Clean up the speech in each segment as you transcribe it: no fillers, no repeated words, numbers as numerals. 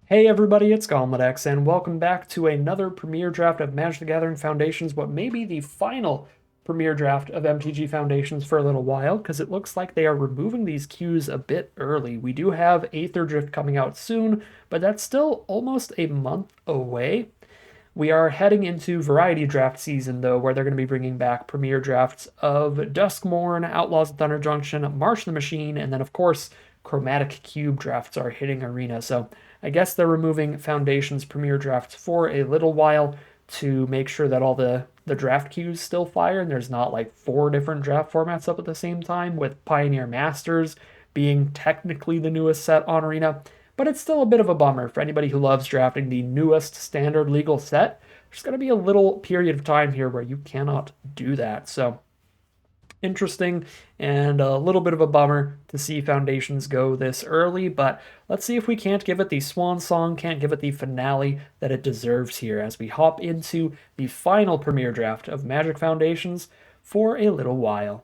Hey everybody, it's GauntletX, and welcome back to another premiere draft of Magic the Gathering Foundations, what may be the final premiere draft of MTG Foundations for a little while, because it looks like they are removing these queues a bit early. We do have Aether Drift coming out soon, but that's still almost a month away. We are heading into Variety Draft season, though, where they're going to be bringing back premiere drafts of Duskmourn, Outlaws of Thunder Junction, March the Machine, and then, of course, Chromatic Cube drafts are hitting Arena. So I guess they're removing Foundation's premiere drafts for a little while to make sure that all the draft queues still fire and there's not like four different draft formats up at the same time, with Pioneer Masters being technically the newest set on Arena. But it's still a bit of a bummer for anybody who loves drafting the newest standard legal set. There's going to be a little period of time here where you cannot do that. So interesting and a little bit of a bummer to see Foundations go this early, but let's see if we can't give it the swan song, can't give it the finale that it deserves here as we hop into the final premiere draft of Magic Foundations for a little while.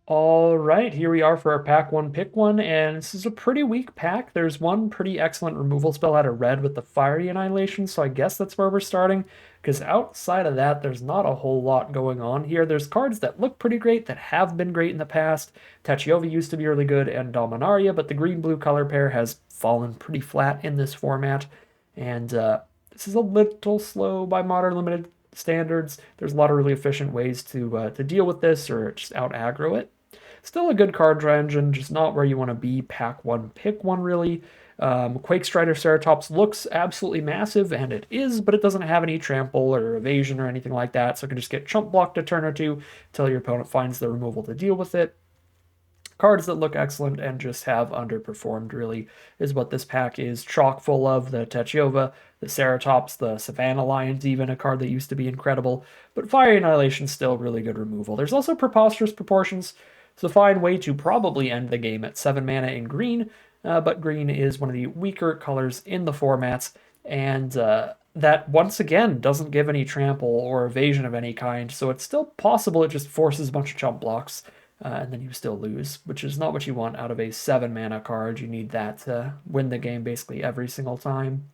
All right, here we are for our pack one, pick one, and this is a pretty weak pack. There's one pretty excellent removal spell out of red with the Fiery Annihilation, so I guess that's where we're starting, because outside of that, there's not a whole lot going on here. There's cards that look pretty great, that have been great in the past. Tachiova used to be really good, and Dominaria, but the green-blue color pair has fallen pretty flat in this format, and this is a little slow by modern limited standards. There's a lot of really efficient ways to deal with this or just out aggro it. Still a good card draw engine, just not where you want to be. Pack one, pick one, really. Quake Strider Ceratops looks absolutely massive, and it is, but it doesn't have any trample or evasion or anything like that, so it can just get chump blocked a turn or two until your opponent finds the removal to deal with it. Cards that look excellent and just have underperformed, really, is what this pack is chock full of. The Tachiova, the Ceratops, the Savannah Lions, even a card that used to be incredible, but Fire Annihilation still really good removal. There's also Preposterous Proportions. It's a fine way to probably end the game at 7 mana in green, but green is one of the weaker colors in the formats, and that once again doesn't give any trample or evasion of any kind, so it's still possible it just forces a bunch of chump blocks, and then you still lose, which is not what you want out of a 7 mana card. You need that to win the game basically every single time.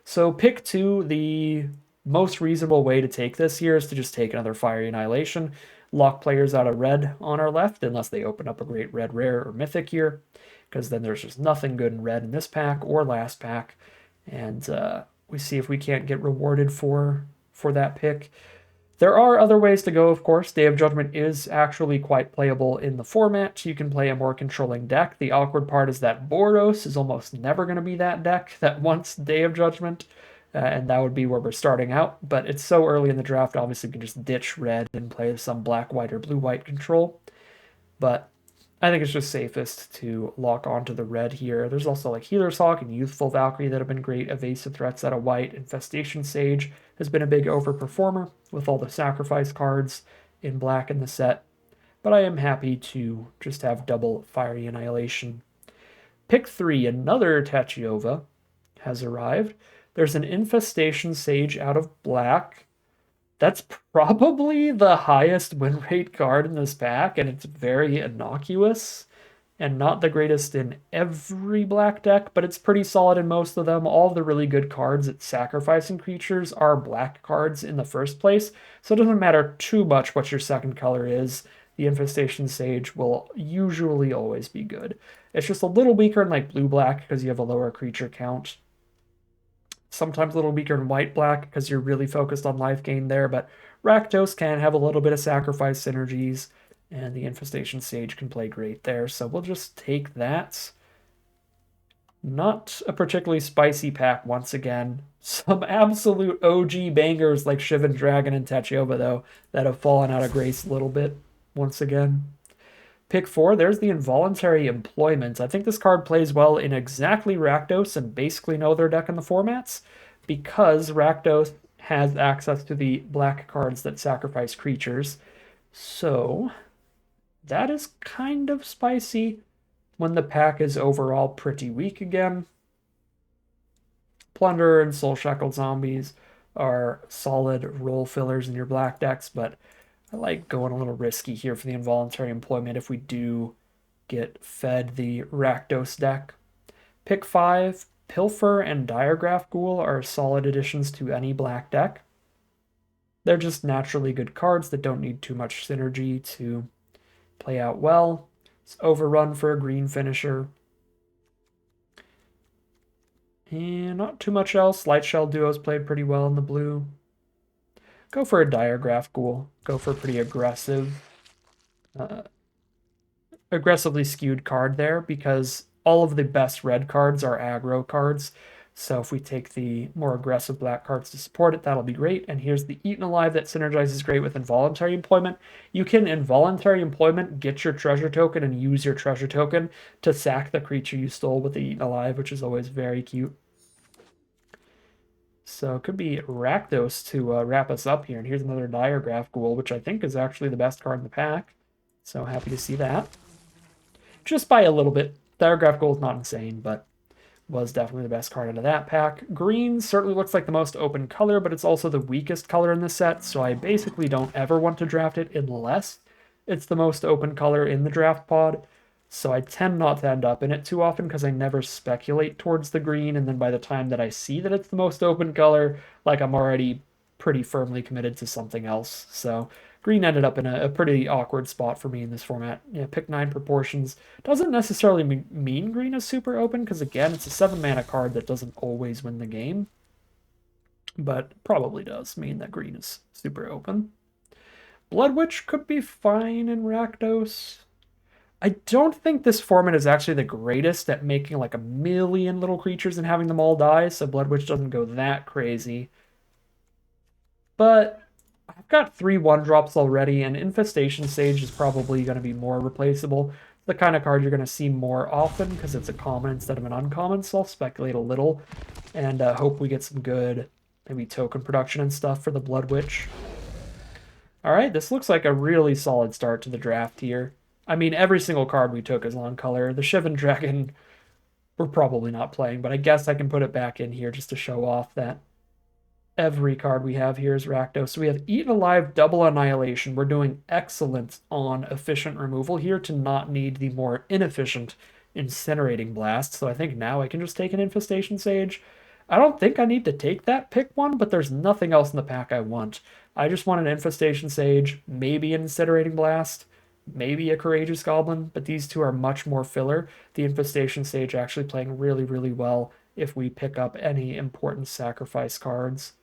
So pick two, the most reasonable way to take this here is to just take another Fiery Annihilation, lock players out of red on our left, unless they open up a great red rare or mythic here, because then there's just nothing good in red in this pack or last pack, and we see if we can't get rewarded for that pick. There are other ways to go, of course. Day of Judgment is actually quite playable in the format. You can play a more controlling deck. The awkward part is that Boros is almost never going to be that deck that wants Day of Judgment, and that would be where we're starting out. But it's so early in the draft, obviously we can just ditch red and play some black, white, or blue, white control. But I think it's just safest to lock onto the red here. There's also like Healer's Hawk and Youthful Valkyrie that have been great evasive threats out of white. Infestation Sage has been a big overperformer with all the sacrifice cards in black in the set. But I am happy to just have double Fiery Annihilation. Pick three, another Tachiova has arrived. There's an Infestation Sage out of black. That's probably the highest win rate card in this pack, and it's very innocuous and not the greatest in every black deck, but it's pretty solid in most of them. All the really good cards at sacrificing creatures are black cards in the first place, so it doesn't matter too much what your second color is. The Infestation Sage will usually always be good. It's just a little weaker in like blue-black because you have a lower creature count. Sometimes a little weaker in white-black because you're really focused on life gain there, but Rakdos can have a little bit of sacrifice synergies, and the Infestation Sage can play great there, so we'll just take that. Not a particularly spicy pack once again. Some absolute OG bangers like Shivan Dragon and Tachiova, though, that have fallen out of grace a little bit once again. Pick four, there's the Involuntary Employment. I think this card plays well in exactly Rakdos and basically no other deck in the formats, because Rakdos has access to the black cards that sacrifice creatures. So that is kind of spicy when the pack is overall pretty weak again. Plunderer and Soul Shackled Zombies are solid role fillers in your black decks, but I like going a little risky here for the Involuntary Employment if we do get fed the Rakdos deck. Pick five, Pilfer and Diregraph Ghoul are solid additions to any black deck. They're just naturally good cards that don't need too much synergy to play out well. It's Overrun for a green finisher. And not too much else. Light Shell Duos played pretty well in the blue. Go for a Diregraph Ghoul. Go for a pretty aggressively skewed card there because all of the best red cards are aggro cards. So if we take the more aggressive black cards to support it, that'll be great. And here's the Eaten Alive that synergizes great with Involuntary Employment. You can Involuntary Employment, get your treasure token, and use your treasure token to sack the creature you stole with the Eaten Alive, which is always very cute. So it could be Rakdos to wrap us up here. And here's another Diregraph Ghoul, which I think is actually the best card in the pack. So happy to see that. Just by a little bit. Diregraph Ghoul is not insane, but was definitely the best card out of that pack. Green certainly looks like the most open color, but it's also the weakest color in the set, so I basically don't ever want to draft it unless it's the most open color in the draft pod. So I tend not to end up in it too often because I never speculate towards the green, and then by the time that I see that it's the most open color, like I'm already pretty firmly committed to something else. So green ended up in a pretty awkward spot for me in this format. Yeah, pick 9 proportions. Doesn't necessarily mean green is super open, because again, it's a 7 mana card that doesn't always win the game. But probably does mean that green is super open. Blood Witch could be fine in Rakdos. I don't think this format is actually the greatest at making like a million little creatures and having them all die, so Blood Witch doesn't go that crazy. But I've got 3 1-drops already, and Infestation Sage is probably going to be more replaceable. The kind of card you're going to see more often because it's a common instead of an uncommon, so I'll speculate a little and hope we get some good maybe token production and stuff for the Blood Witch. Alright, this looks like a really solid start to the draft here. I mean, every single card we took is on color. The Shivan Dragon we're probably not playing, but I guess I can put it back in here just to show off that every card we have here is Rakdos. So we have Eaten Alive, Double Annihilation. We're doing excellent on efficient removal here to not need the more inefficient Incinerating Blast. So I think now I can just take an Infestation Sage. I don't think I need to take that pick one, but there's nothing else in the pack I want. I just want an Infestation Sage, maybe an Incinerating Blast, maybe a Courageous Goblin, but these two are much more filler. The Infestation Sage actually playing really, really well if we pick up any important sacrifice cards.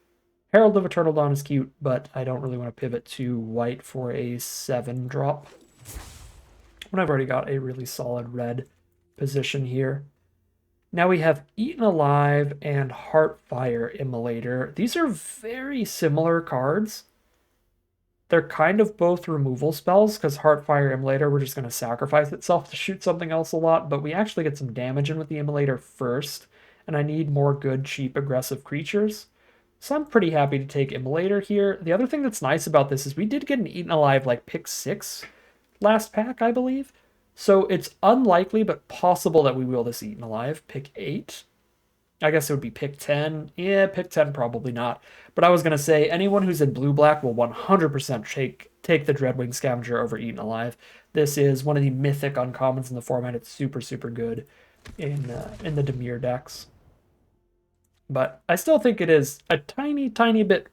Herald of Eternal Dawn is cute, but I don't really want to pivot to white for a 7-drop when I've already got a really solid red position here. Now we have Eaten Alive and Heartfire Immolator. These are very similar cards. They're kind of both removal spells, because Heartfire Immolator, we're just going to sacrifice itself to shoot something else a lot, but we actually get some damage in with the Immolator first, and I need more good, cheap, aggressive creatures. So I'm pretty happy to take Immolator here. The other thing that's nice about this is we did get an Eaten Alive like pick 6 last pack, I believe. So it's unlikely but possible that we will this Eaten Alive. Pick 8. I guess it would be pick 10. Yeah, pick 10 probably not. But I was going to say anyone who's in blue-black will 100% take the Dreadwing Scavenger over Eaten Alive. This is one of the mythic uncommons in the format. It's super, super good in the Dimir decks. But I still think it is a tiny, tiny bit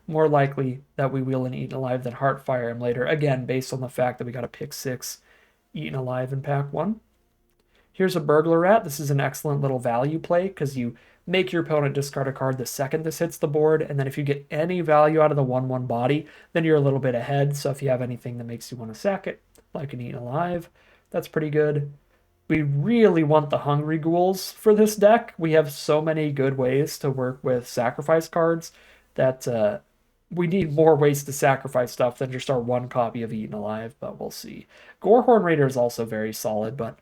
more likely that we will an Eaten Alive than Heartfire Immolator. Again, based on the fact that we got a pick 6 Eaten Alive in pack 1. Here's a Burglar Rat. This is an excellent little value play because you make your opponent discard a card the second this hits the board, and then if you get any value out of the 1/1 body, then you're a little bit ahead. So if you have anything that makes you want to sack it, like an Eaten Alive, that's pretty good. We really want the Hungry Ghouls for this deck. We have so many good ways to work with sacrifice cards that we need more ways to sacrifice stuff than just our 1 copy of Eaten Alive, but we'll see. Gorehorn Raider is also very solid, but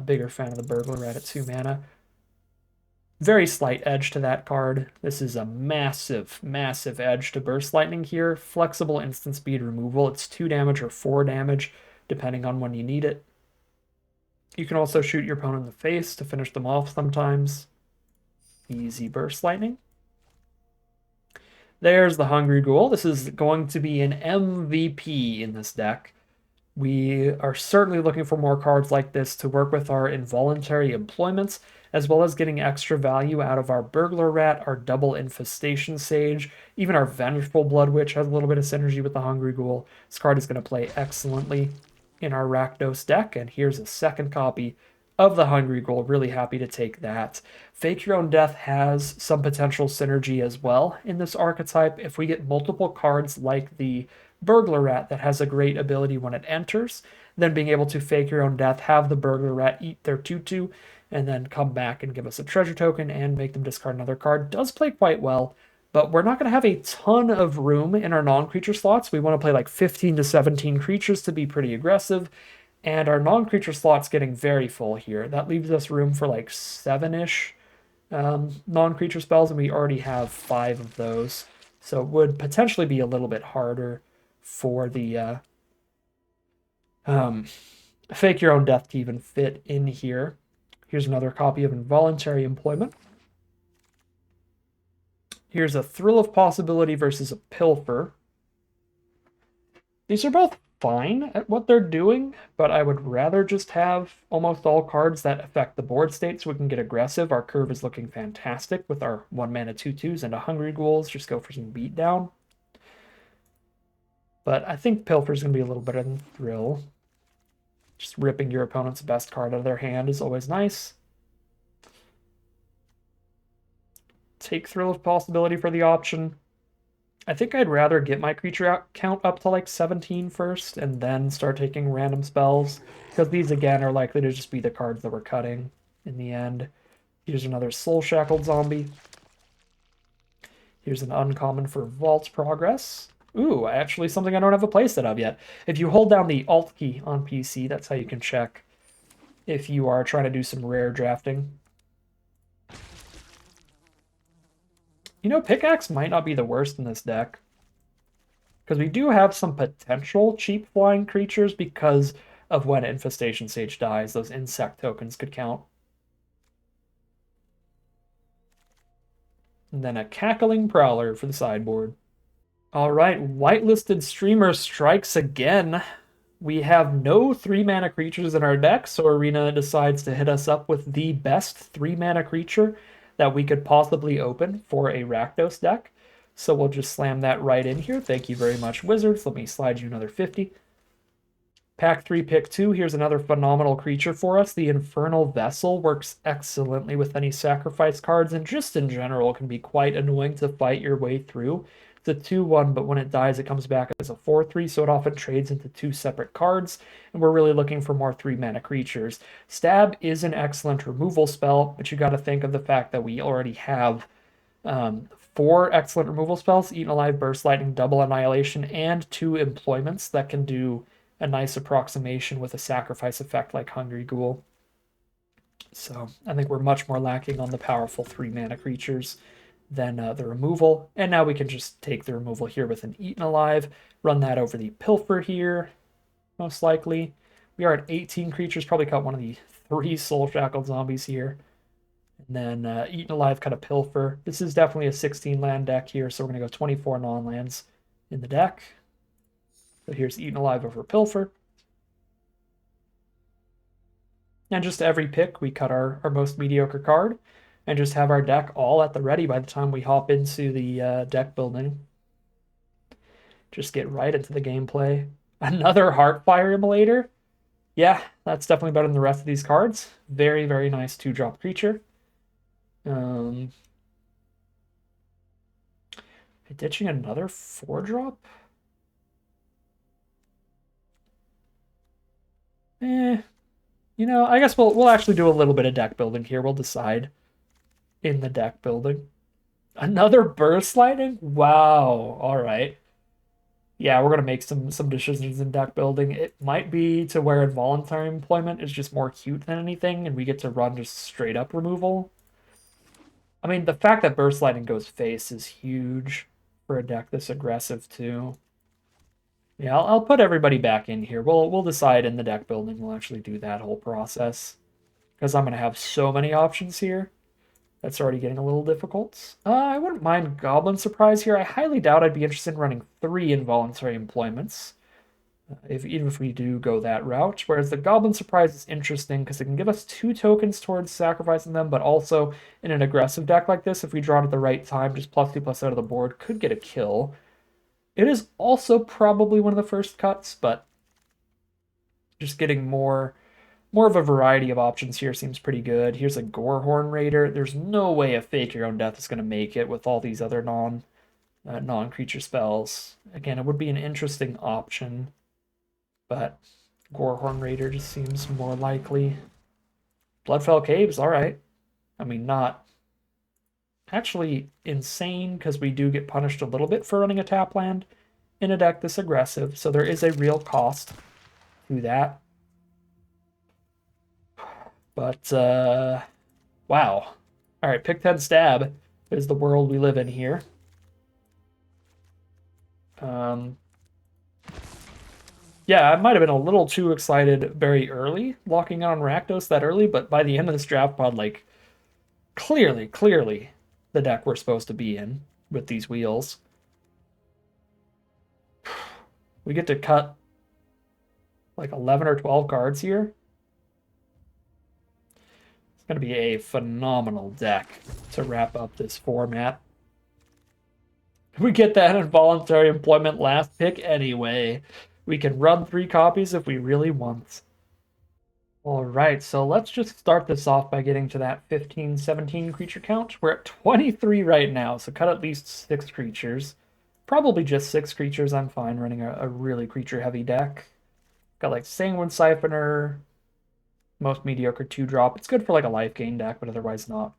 bigger fan of the Burglar Rat at 2 mana. Very slight edge to that card. This is a massive, massive edge to Burst Lightning here. Flexible instant speed removal. It's 2 damage or 4 damage, depending on when you need it. You can also shoot your opponent in the face to finish them off sometimes. Easy Burst Lightning. There's the Hungry Ghoul. This is going to be an MVP in this deck. We are certainly looking for more cards like this to work with our involuntary employments, as well as getting extra value out of our Burglar Rat, our Double Infestation Sage, even our Vengeful Blood Witch has a little bit of synergy with the Hungry Ghoul. This card is going to play excellently in our Rakdos deck, and here's a second copy of the Hungry Ghoul. Really happy to take that. Fake Your Own Death has some potential synergy as well in this archetype. If we get multiple cards like the Burglar Rat that has a great ability when it enters, then being able to fake your own death, have the Burglar Rat eat their 2/2, and then come back and give us a treasure token and make them discard another card does play quite well. But we're not going to have a ton of room in our non-creature slots. We want to play like 15 to 17 creatures to be pretty aggressive. And our non-creature slot's getting very full here. That leaves us room for like 7-ish non-creature spells, and we already have 5 of those. So it would potentially be a little bit harder for the fake your own death to even fit in here. Here's another copy of Involuntary Employment. Here's a Thrill of Possibility versus a Pilfer. These are both fine at what they're doing, but I would rather just have almost all cards that affect the board state so we can get aggressive. Our curve is looking fantastic with our 1-mana 2/2s and a Hungry Ghouls. Just go for some beatdown. But I think Pilfer is going to be a little better than Thrill. Just ripping your opponent's best card out of their hand is always nice. Take Thrill of Possibility for the option. I think I'd rather get my creature count up to like 17 first and then start taking random spells, because these again are likely to just be the cards that we're cutting in the end. Here's another Soul Shackled Zombie. Here's an uncommon for Vault Progress. Ooh, actually something I don't have a playset of yet. If you hold down the Alt key on PC, that's how you can check if you are trying to do some rare drafting. You know, Pickaxe might not be the worst in this deck, because we do have some potential cheap flying creatures because of when Infestation Sage dies. Those insect tokens could count. And then a Cackling Prowler for the sideboard. All right, Whitelisted Streamer strikes again. We have no 3-mana creatures in our deck, so Arena decides to hit us up with the best 3-mana creature that we could possibly open for a Rakdos deck. So we'll just slam that right in here. Thank you very much, Wizards. Let me slide you another 50. Pack 3, pick 2. Here's another phenomenal creature for us. The Infernal Vessel works excellently with any sacrifice cards, and just in general can be quite annoying to fight your way through. It's a 2/1, but when it dies, it comes back as a 4/3, so it often trades into 2 separate cards, and we're really looking for more 3-mana creatures. Stab is an excellent removal spell, but you got to think of the fact that we already have 4 excellent removal spells: Eaten Alive, Burst Lightning, Double Annihilation, and 2 employments that can do a nice approximation with a sacrifice effect like Hungry Ghoul. So I think we're much more lacking on the powerful 3-mana creatures than the removal. And now we can just take the removal here with an Eaten Alive, run that over the Pilfer here, most likely. We are at 18 creatures, probably cut one of the 3 Soul Shackled Zombies here. And then Eaten Alive, cut a Pilfer. This is definitely a 16-land deck here, so we're going to go 24 non-lands in the deck. So here's Eaten Alive over Pilfer. And just every pick, we cut our most mediocre card and just have our deck all at the ready by the time we hop into the deck building. Just get right into the gameplay. Another Heartfire Immolator. Yeah, that's definitely better than the rest of these cards. Very, very nice 2-drop creature. Ditching another 4-drop? You know, I guess we'll actually do a little bit of deck building here. We'll decide in the deck building. Another Burst Lightning? Wow. All right. Yeah, we're gonna make some decisions in deck building. It might be to where Involuntary Employment is just more cute than anything, and we get to run just straight up removal. I mean, the fact that Burst Lightning goes face is huge for a deck this aggressive too. Yeah, I'll put everybody back in here. We'll decide in the deck building. We'll actually do that whole process, because I'm gonna have so many options here. That's already getting a little difficult. I wouldn't mind Goblin Surprise here. I highly doubt I'd be interested in running 3 Involuntary Employments. even if we do go that route. Whereas the Goblin Surprise is interesting because it can give us 2 tokens towards sacrificing them, but also in an aggressive deck like this, if we draw it at the right time, just +2/+out of the board, could get a kill. It is also probably one of the first cuts, but just getting more of a variety of options here seems pretty good. Here's a Gorehorn Raider. There's no way a Fake Your Own Death is going to make it with all these other non-creature spells. Again, it would be an interesting option, but Gorehorn Raider just seems more likely. Bloodfell Caves, all right. I mean, not actually insane because we do get punished a little bit for running a tap land in a deck this aggressive, so there is a real cost to that. But, wow. All right, pick 10 stab is the world we live in here. Yeah, I might have been a little too excited very early, locking on Rakdos that early, but by the end of this draft pod, like, clearly the deck we're supposed to be in with these wheels. We get to cut like 11 or 12 cards here. It's going to be a phenomenal deck to wrap up this format. We get that involuntary employment last pick anyway. We can run 3 copies if we really want. All right, so let's just start this off by getting to that 15, 17 creature count. We're at 23 right now, so cut at least 6 creatures. Probably just 6 creatures, I'm fine running a really creature-heavy deck. Got like Sanguine Siphoner, most mediocre 2-drop. It's good for like a life gain deck, but otherwise not.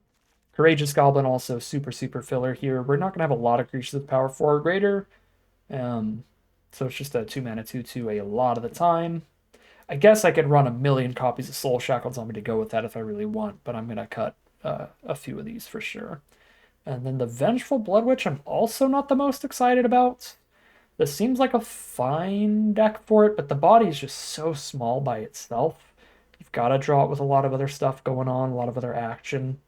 Courageous Goblin also super filler here. We're not going to have a lot of creatures with power 4 or greater. So it's just a 2-mana 2/2 a lot of the time. I guess I could run a million copies of Soul Shackled Zombie to go with that if I really want, but I'm going to cut a few of these for sure. And then the Vengeful Blood Witch I'm also not the most excited about. This seems like a fine deck for it, but the body is just so small by itself. You've got to draw it with a lot of other stuff going on, a lot of other action.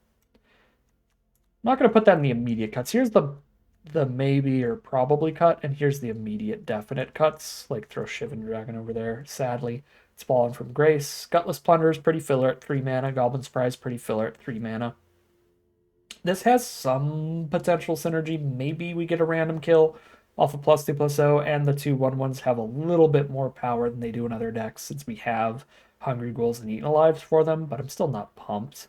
I'm not going to put that in the immediate cuts. Here's the maybe or probably cut, and here's the immediate definite cuts, like throw Shivan Dragon over there. Sadly, it's fallen from grace. Gutless Plunder is pretty filler at 3 mana. Goblin Surprise pretty filler at 3 mana. This has some potential synergy. Maybe we get a random kill off of +2/+0, and the 2 1/1s have a little bit more power than they do in other decks since we have Hungry Ghouls and Eaten Alives for them, but I'm still not pumped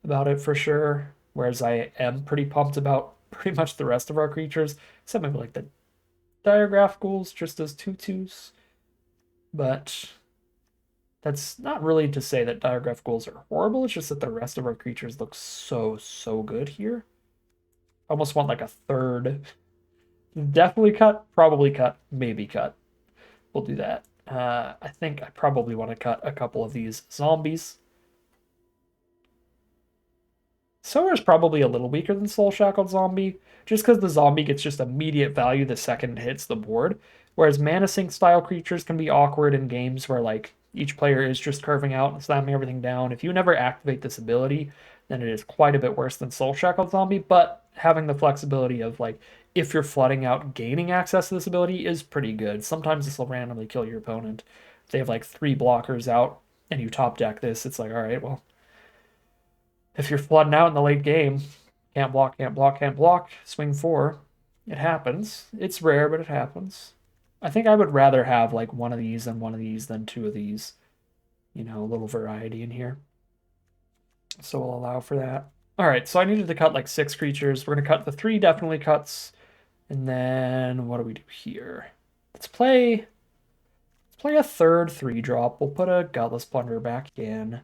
about it for sure. Whereas I am pretty pumped about pretty much the rest of our creatures, except maybe like the Diregraph Ghouls just as 2/2s. But that's not really to say that Diregraph Ghouls are horrible, it's just that the rest of our creatures look so good here. I almost want like a third. Definitely cut, probably cut, maybe cut. We'll do that. I think I probably want to cut a couple of these zombies. Sower is probably a little weaker than Soul Shackled Zombie, just because the zombie gets just immediate value the second it hits the board, whereas Mana Sink style creatures can be awkward in games where like each player is just curving out and slamming everything down. If you never activate this ability, then it is quite a bit worse than Soul Shackled Zombie, but having the flexibility of like, if you're flooding out, gaining access to this ability is pretty good. Sometimes this will randomly kill your opponent. If they have like 3 blockers out and you top deck this, it's like, all right, well, if you're flooding out in the late game, can't block, swing 4. It happens. It's rare, but it happens. I think I would rather have like one of these than 2 of these. You know, a little variety in here. So we'll allow for that. All right, so I needed to cut like 6 creatures. We're going to cut the 3 definitely cuts. And then what do we do here? Let's play a third 3-drop. We'll put a Gutless Plunder back in.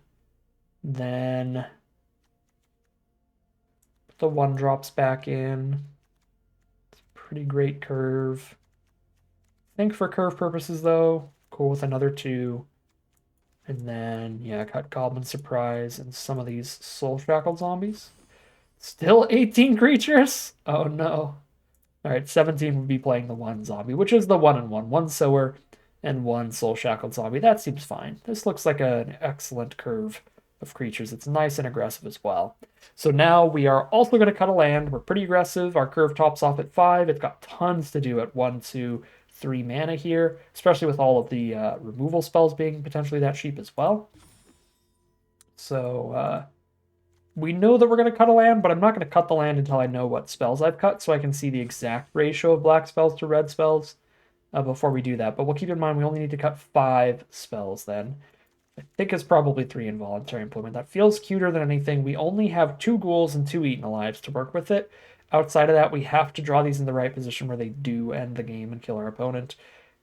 Then put the 1-drops back in. It's a pretty great curve. I think for curve purposes though, cool with another 2. And then, yeah, cut Goblin Surprise and some of these Soul Shackled Zombies. Still 18 creatures? Oh no. Alright, 17 would be playing the 1 zombie, which is the 1/1. 1 Sower and 1 Soul Shackled Zombie. That seems fine. This looks like an excellent curve of creatures. It's nice and aggressive as well. So now we are also going to cut a land. We're pretty aggressive. Our curve tops off at 5. It's got tons to do at 1, 2, 3 mana here, especially with all of the removal spells being potentially that cheap as well. So we know that we're going to cut a land, but I'm not going to cut the land until I know what spells I've cut, so I can see the exact ratio of black spells to red spells before we do that. But we'll keep in mind we only need to cut 5 spells then. I think it's probably 3 involuntary employment. That feels cuter than anything. We only have 2 ghouls and 2 eaten alives to work with it. Outside of that, we have to draw these in the right position where they do end the game and kill our opponent.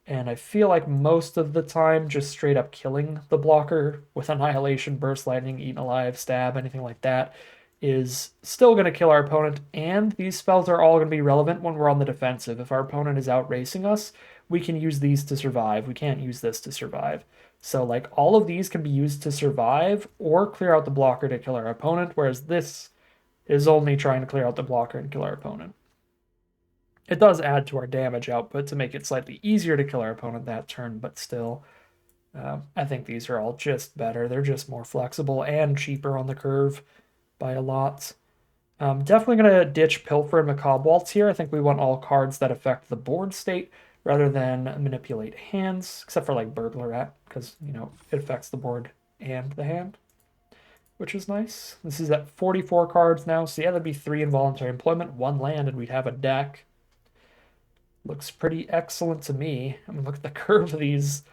And I feel like most of the time, just straight up killing the blocker with Annihilation, Burst Lightning, Eaten Alive, Stab, anything like that is still going to kill our opponent. And these spells are all going to be relevant when we're on the defensive. If our opponent is out racing us, we can use these to survive. We can't use this to survive. So like all of these can be used to survive or clear out the blocker to kill our opponent, whereas this is only trying to clear out the blocker and kill our opponent. It does add to our damage output to make it slightly easier to kill our opponent that turn, but still, I think these are all just better. They're just more flexible and cheaper on the curve by a lot. Definitely going to ditch Pilfer and Macabre Waltz here. I think we want all cards that affect the board state rather than manipulate hands, except for like Burglar because, you know, it affects the board and the hand, which is nice. This is at 44 cards now, so yeah, that'd be 3 involuntary employment, 1 land, and we'd have a deck. Looks pretty excellent to me. I mean, look at the curve of these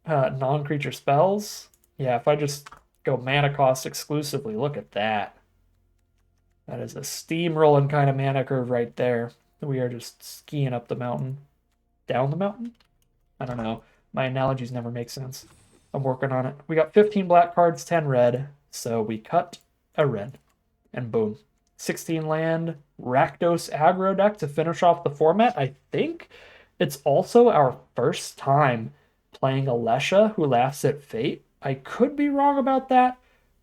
non-creature spells. Yeah, if I just go mana cost exclusively, look at that. That is a steamrolling kind of mana curve right there. We are just skiing up the mountain. Down the mountain? I don't know. My analogies never make sense. I'm working on it. We got 15 black cards, 10 red. So we cut a red. And boom. 16 land, Rakdos aggro deck to finish off the format. I think it's also our first time playing Alesha, who laughs at fate. I could be wrong about that,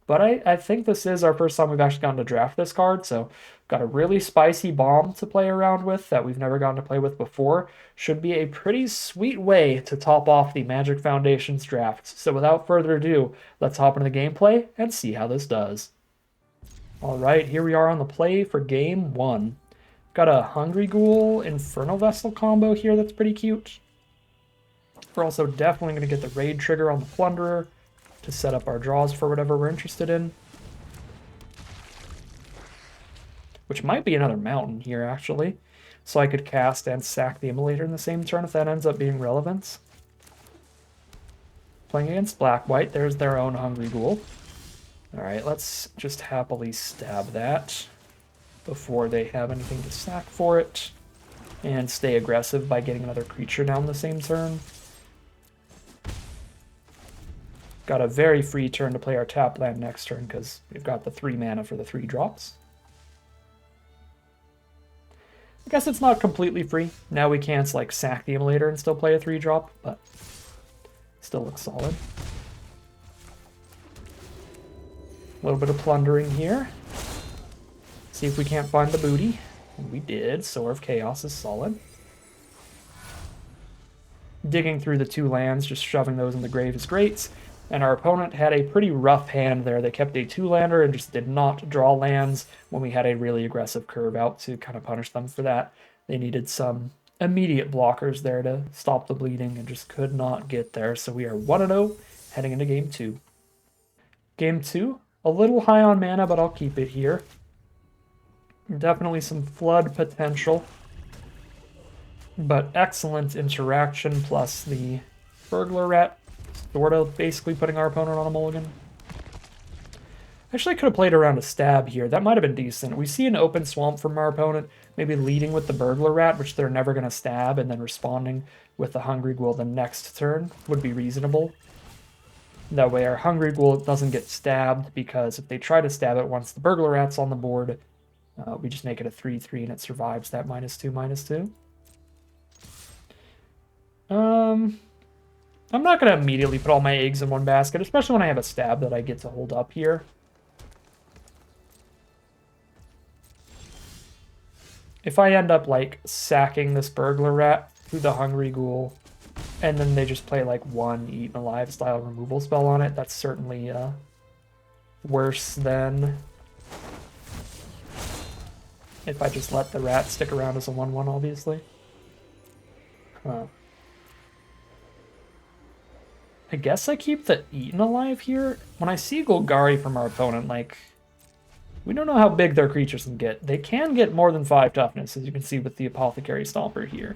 but I think this is our first time we've actually gotten to draft this card, so got a really spicy bomb to play around with that we've never gotten to play with before. Should be a pretty sweet way to top off the Magic Foundations draft. So without further ado, let's hop into the gameplay and see how this does. All right, here we are on the play for game 1. Got a Hungry Ghoul Infernal Vessel combo here that's pretty cute. We're also definitely going to get the raid trigger on the Plunderer to set up our draws for whatever we're interested in. Which might be another mountain here, actually. So I could cast and sack the Immolator in the same turn if that ends up being relevant. Playing against Black-White, there's their own Hungry Ghoul. Alright, let's just happily stab that before they have anything to sack for it. And stay aggressive by getting another creature down the same turn. Got a very free turn to play our tap land next turn because we've got the 3 mana for the 3 drops. I guess it's not completely free. Now we can't like sack the Immolator and still play a 3-drop, but still looks solid. A little bit of plundering here. See if we can't find the booty. And we did. Sower of Chaos is solid. Digging through the 2 lands, just shoving those in the grave is great. And our opponent had a pretty rough hand there. They kept a 2-lander and just did not draw lands when we had a really aggressive curve out to kind of punish them for that. They needed some immediate blockers there to stop the bleeding and just could not get there. So we are 1-0 heading into game 2. Game 2. A little high on mana, but I'll keep it here. Definitely some flood potential. But excellent interaction, plus the Burglar Rat, sort of basically putting our opponent on a mulligan. Actually, I could have played around a stab here. That might have been decent. We see an open swamp from our opponent, maybe leading with the Burglar Rat, which they're never going to stab, and then responding with the Hungry Ghoul the next turn would be reasonable. That way our Hungry Ghoul doesn't get stabbed, because if they try to stab it once the Burglar Rat's on the board, we just make it a 3/3 and it survives that -2/2. I'm not going to immediately put all my eggs in one basket, especially when I have a stab that I get to hold up here. If I end up like sacking this Burglar Rat through the Hungry Ghoul, and then they just play like 1 Eaten Alive style removal spell on it, that's certainly worse than if I just let the rat stick around as a 1/1, obviously. Huh. I guess I keep the Eaten alive here. When I see Golgari from our opponent, like, we don't know how big their creatures can get. They can get more than 5 toughness, as you can see with the Apothecary Stomper here.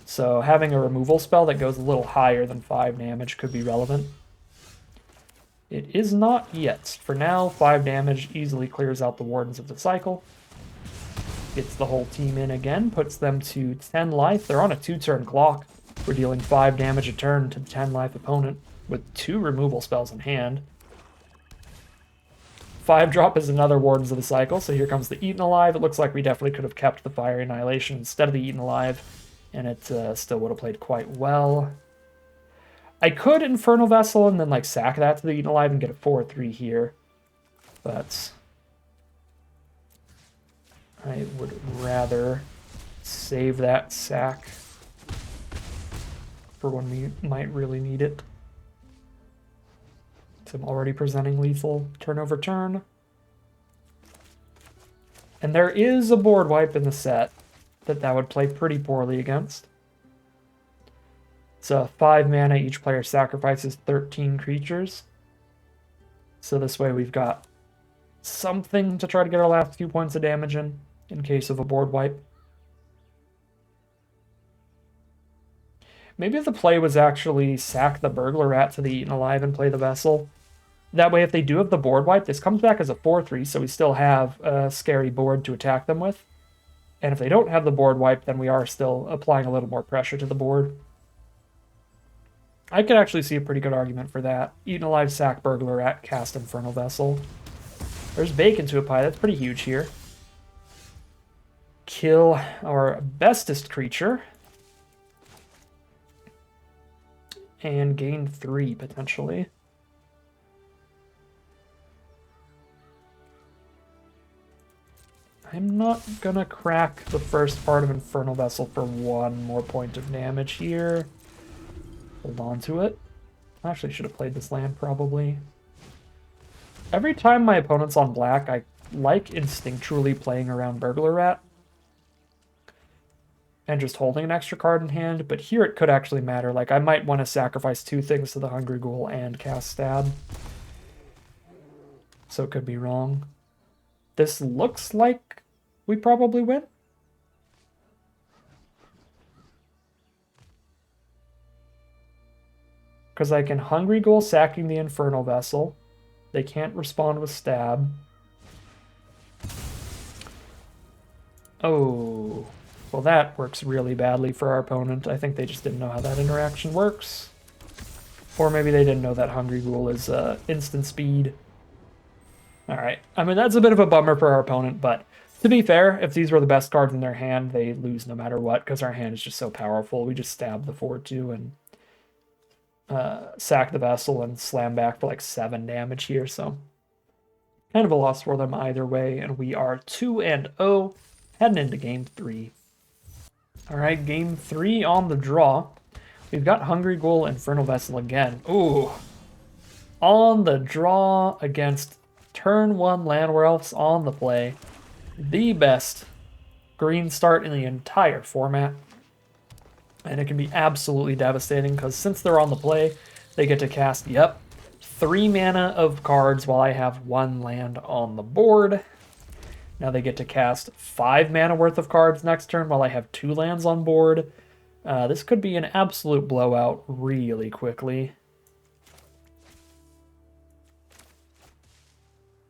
So having a removal spell that goes a little higher than 5 damage could be relevant. It is not yet. For now, 5 damage easily clears out the Wardens of the Cycle. Gets the whole team in again, puts them to 10 life. They're on a 2-turn clock. We're dealing 5 damage a turn to the 10 life opponent with 2 removal spells in hand. 5-drop is another Wardens of the Cycle, so here comes the Eaten Alive. It looks like we definitely could have kept the Fire Annihilation instead of the Eaten Alive, and it still would have played quite well. I could Infernal Vessel and then like sack that to the Eaten Alive and get a 4-3 here, but I would rather save that sack for when we might really need it. So I'm already presenting lethal turn over turn. And there is a board wipe in the set that would play pretty poorly against. It's 5 mana, each player sacrifices 13 creatures. So this way we've got something to try to get our last few points of damage in case of a board wipe. Maybe the play was actually sack the Burglar Rat to the Eaten Alive and play the Vessel. That way, if they do have the board wipe, this comes back as a 4-3, so we still have a scary board to attack them with. And if they don't have the board wipe, then we are still applying a little more pressure to the board. I could actually see a pretty good argument for that. Eaten Alive, sack Burglar Rat, cast Infernal Vessel. There's Bacon to a Pie, that's pretty huge here. Kill our bestest creature. And gain 3, potentially. I'm not gonna crack the first part of Infernal Vessel for 1 more point of damage here. Hold on to it. I actually should have played this land, probably. Every time my opponent's on black, I like instinctually playing around Burglar Rat. And just holding an extra card in hand, but here it could actually matter. Like, I might want to sacrifice 2 things to the Hungry Ghoul and cast Stab. So it could be wrong. This looks like we probably win. Because I can Hungry Ghoul sacking the Infernal Vessel. They can't respond with Stab. Oh, well that works really badly for our opponent. I think they just didn't know how that interaction works. Or maybe they didn't know that Hungry Ghoul is instant speed. Alright, I mean, that's a bit of a bummer for our opponent, but to be fair, if these were the best cards in their hand, they lose no matter what, because our hand is just so powerful. We just stab the 4-2 and sack the Vessel and slam back for like 7 damage here, so kind of a loss for them either way, and we are 2-0, heading into Game 3. Alright, Game 3 on the draw. We've got Hungry Ghoul, Infernal Vessel again. Ooh, on the draw against Turn 1 Land Werewolves on the play. The best green start in the entire format. And it can be absolutely devastating because since they're on the play, they get to cast, 3 mana of cards while I have 1 land on the board. Now they get to cast 5 mana worth of cards next turn while I have 2 lands on board. This could be an absolute blowout really quickly.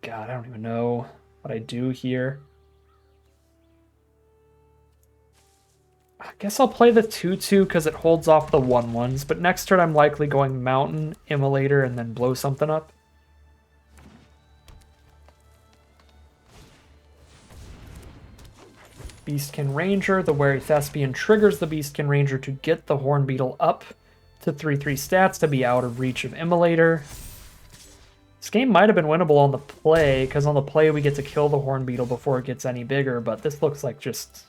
God, I don't even know what I do here. I guess I'll play the 2-2 because it holds off the 1-1s, but next turn I'm likely going Mountain, Immolator, and then blow something up. Beastkin Ranger, the Wary Thespian triggers the Beastkin Ranger to get the Horn Beetle up to 3/3 stats to be out of reach of Immolator. This game might have been winnable on the play, because on the play we get to kill the Horn Beetle before it gets any bigger, but this looks like just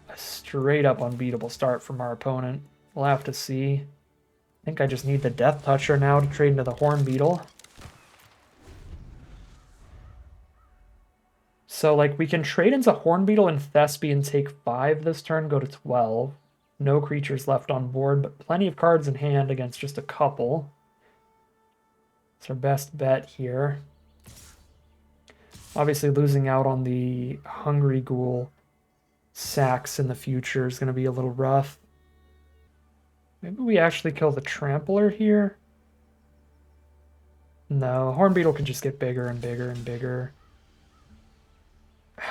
a straight up unbeatable start from our opponent. We'll have to see. I think I just need the Death Toucher now to trade into the Horn Beetle. So, like, we can trade into Hornbeetle and Thespian, take 5 this turn, go to 12. No creatures left on board, but plenty of cards in hand against just a couple. It's our best bet here. Obviously, losing out on the Hungry Ghoul sacks in the future is going to be a little rough. Maybe we actually kill the Trampler here? No, Hornbeetle can just get bigger and bigger and bigger.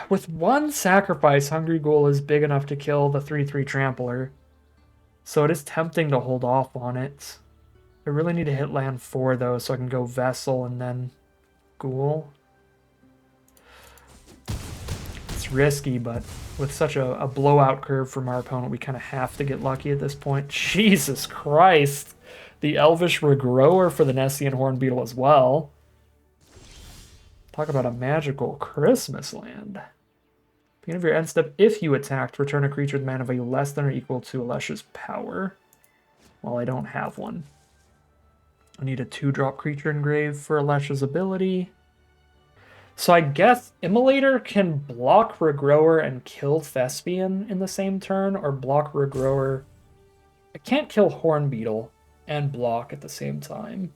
With one sacrifice, Hungry Ghoul is big enough to kill the 3/3 Trampler. So it is tempting to hold off on it. I really need to hit land 4 though, so I can go Vessel and then Ghoul. It's risky, but with such a blowout curve from our opponent, we kind of have to get lucky at this point. Jesus Christ! The Elvish Regrower for the Nessian Hornbeetle as well. Talk about a magical Christmas land. Beginning of your end step, if you attacked, return a creature with mana value less than or equal to Alesha's power. Well, I don't have one. I need a 2-drop creature engrave for Alesha's ability. So I guess Immolator can block Regrower and kill Thespian in the same turn, or block Regrower. I can't kill Hornbeetle and block at the same time.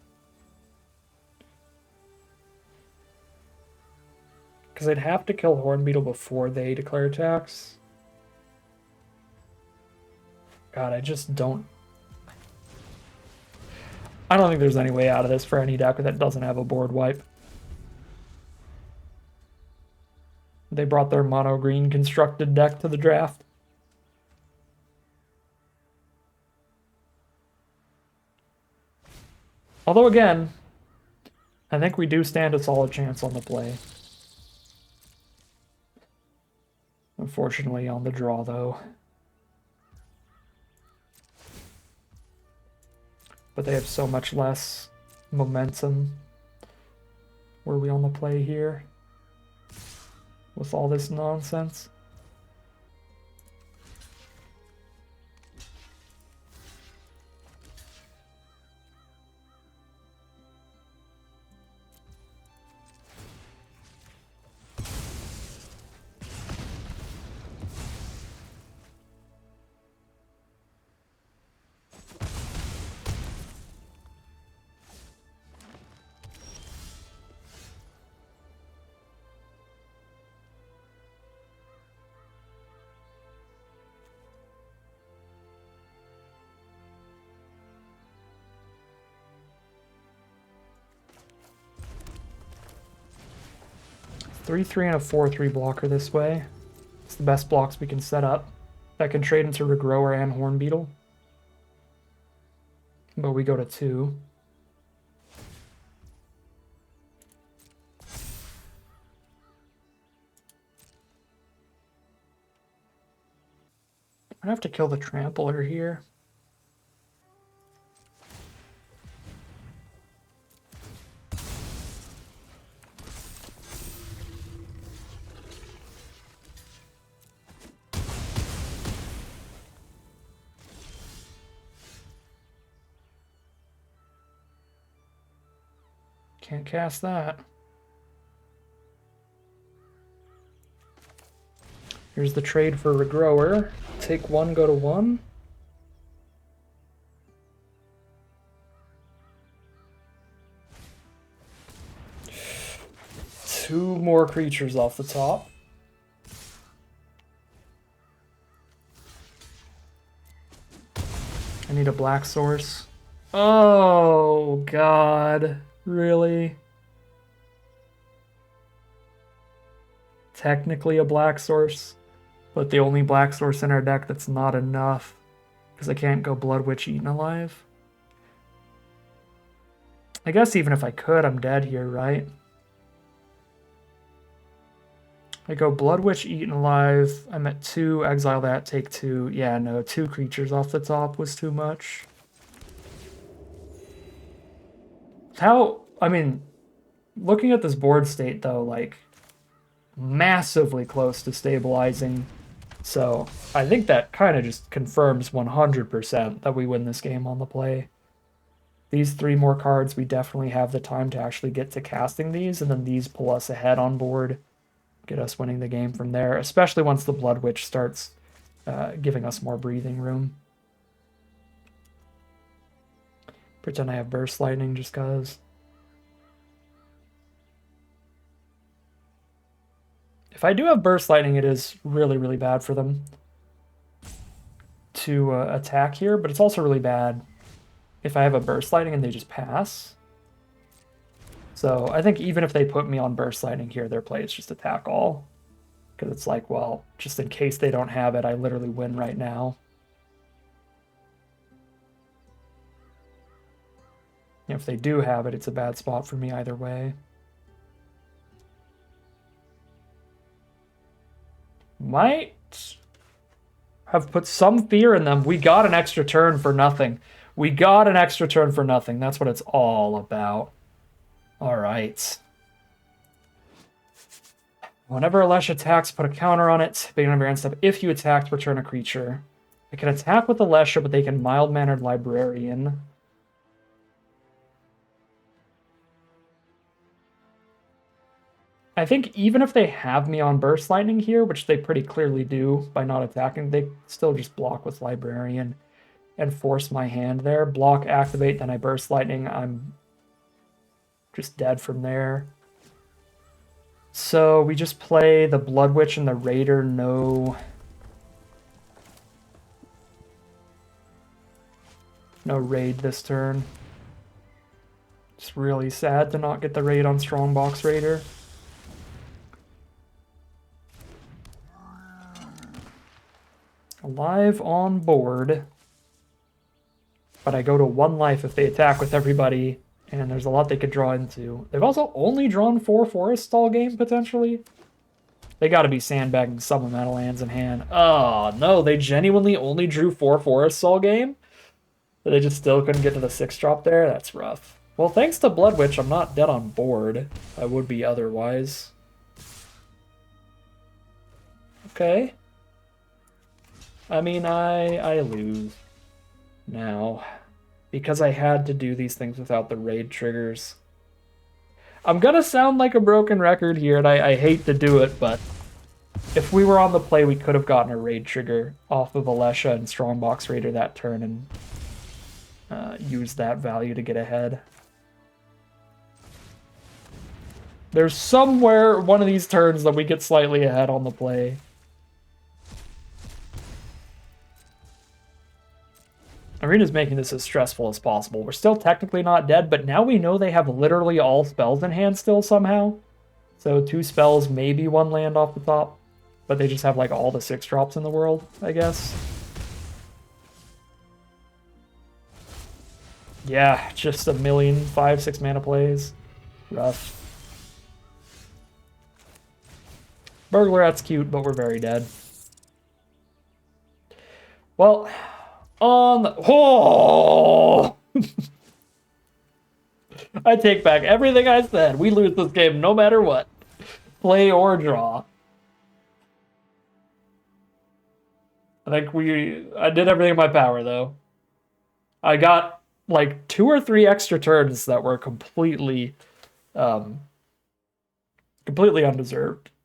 Because I'd have to kill Hornbeetle before they declare attacks. God, I just don't... I don't think there's any way out of this for any deck that doesn't have a board wipe. They brought their mono-green constructed deck to the draft. Although again, I think we do stand a solid chance on the play. Unfortunately on the draw though. But they have so much less momentum. Were we on the play here? With all this nonsense? Three and a 4/3 blocker this way. It's the best blocks we can set up. That can trade into Regrower and Hornbeetle. But we go to 2. I have to kill the Trampler here. Can't cast that. Here's the trade for Regrower. Take 1, go to 1. Two more creatures off the top. I need a black source. Oh, God. Really? Technically a black source, but the only black source in our deck that's not enough, because I can't go Blood Witch Eaten Alive. I guess even if I could, I'm dead here, right? I go Blood Witch Eaten Alive, I'm at 2, exile that, take 2. Yeah, no, 2 creatures off the top was too much. How, I mean, looking at this board state though, like, massively close to stabilizing. So I think that kind of just confirms 100% that we win this game on the play. These 3 more cards, we definitely have the time to actually get to casting these, and then these pull us ahead on board. get us winning the game from there, especially once the Blood Witch starts giving us more breathing room. Pretend I have Burst Lightning just cause. If I do have Burst Lightning, it is really, really bad for them to attack here, but it's also really bad if I have a Burst Lightning and they just pass. So I think even if they put me on Burst Lightning here, their play is just attack all. Because it's like, well, just in case they don't have it, I literally win right now. If they do have it, it's a bad spot for me either way. Might have put some fear in them. We got an extra turn for nothing. We got an extra turn for nothing. That's what it's all about. All right. Whenever a Lesh attacks, put a counter on it. Beginning of your end step. If you attacked, return a creature. I can attack with the Lesha, but they can mild-mannered Librarian. I think even if they have me on Burst Lightning here, which they pretty clearly do by not attacking, they still just block with Librarian and force my hand there. Block, activate, then I Burst Lightning. I'm just dead from there. So we just play the Blood Witch and the Raider. No raid this turn. It's really sad to not get the raid on Strongbox Raider. Alive on board. But I go to 1 life if they attack with everybody, and there's a lot they could draw into. They've also only drawn 4 forests all game, potentially. They gotta be sandbagging some amount of lands in hand. Oh, no, they genuinely only drew 4 forests all game? But they just still couldn't get to the 6-drop there? That's rough. Well, thanks to Blood Witch, I'm not dead on board. I would be otherwise. Okay. I mean, I lose now because I had to do these things without the raid triggers. I'm gonna sound like a broken record here, and I hate to do it, but if we were on the play, we could have gotten a raid trigger off of Alesha and Strongbox Raider that turn and used that value to get ahead. There's somewhere one of these turns that we get slightly ahead on the play. Arena's making this as stressful as possible. We're still technically not dead, but now we know they have literally all spells in hand still somehow. So 2 spells, maybe 1 land off the top. But they just have like all the 6-drops in the world, I guess. Yeah, just a million 5-6 mana plays. Rough. Burglar Rat's cute, but we're very dead. Well, on the... Oh! I take back everything I said. We lose this game no matter what. Play or draw. I think I did everything in my power, though. I got like 2 or 3 extra turns that were completely undeserved.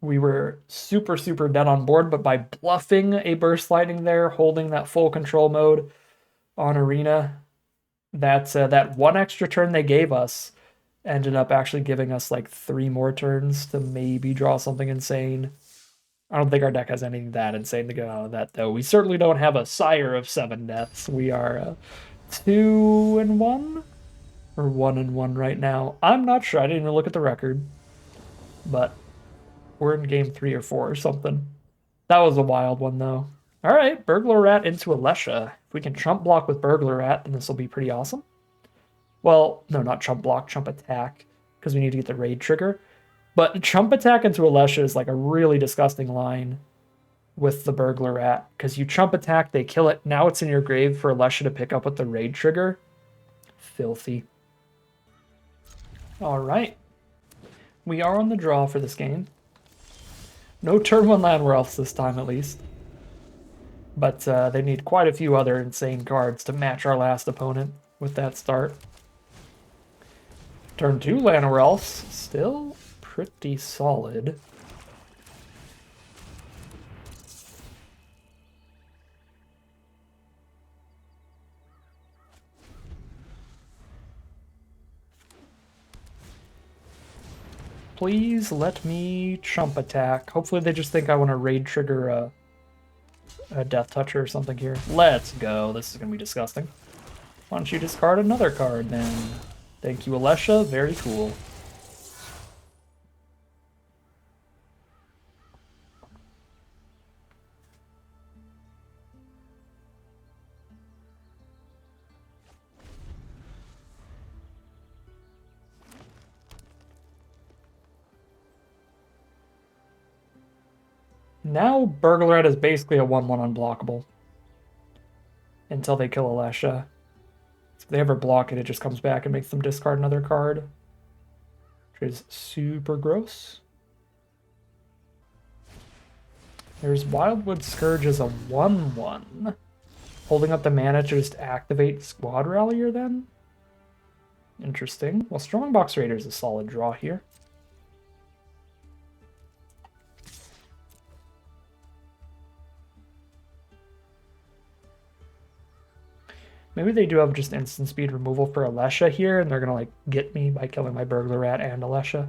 We were super, super dead on board, but by bluffing a Burst Lightning there, holding that full control mode on Arena, that 1 extra turn they gave us ended up actually giving us like 3 more turns to maybe draw something insane. I don't think our deck has anything that insane to get out of that, though. We certainly don't have a Sire of 7 deaths. We are 2-1? Or 1-1 right now. I'm not sure. I didn't even look at the record. But we're in game 3 or 4 or something. That was a wild one, though. All right, Burglar Rat into Alesha. If we can chump block with Burglar Rat, then this will be pretty awesome. Well, no, not chump block, chump attack, because we need to get the raid trigger. But chump attack into Alesha is like a really disgusting line with the Burglar Rat, because you chump attack, they kill it, now it's in your grave for Alesha to pick up with the raid trigger. Filthy. All right. We are on the draw for this game. No turn 1 Landwealths this time, at least. But they need quite a few other insane cards to match our last opponent with that start. Turn 2 Landwealths, still pretty solid. please let me chump attack. Hopefully they just think I want to raid trigger a Death Toucher or something here. Let's go. This is going to be disgusting. Why don't you discard another card then? Thank you, Alesha. Very cool. Now Burglar is basically a 1/1 unblockable. Until they kill Alesha. So if they ever block it, it just comes back and makes them discard another card. Which is super gross. There's Wildwood Scourge as a 1/1. Holding up the mana to just activate Squad Rallier then? Interesting. Well, Strongbox Raider is a solid draw here. Maybe they do have just instant speed removal for Alesha here, and they're going to like get me by killing my Burglar Rat and Alesha.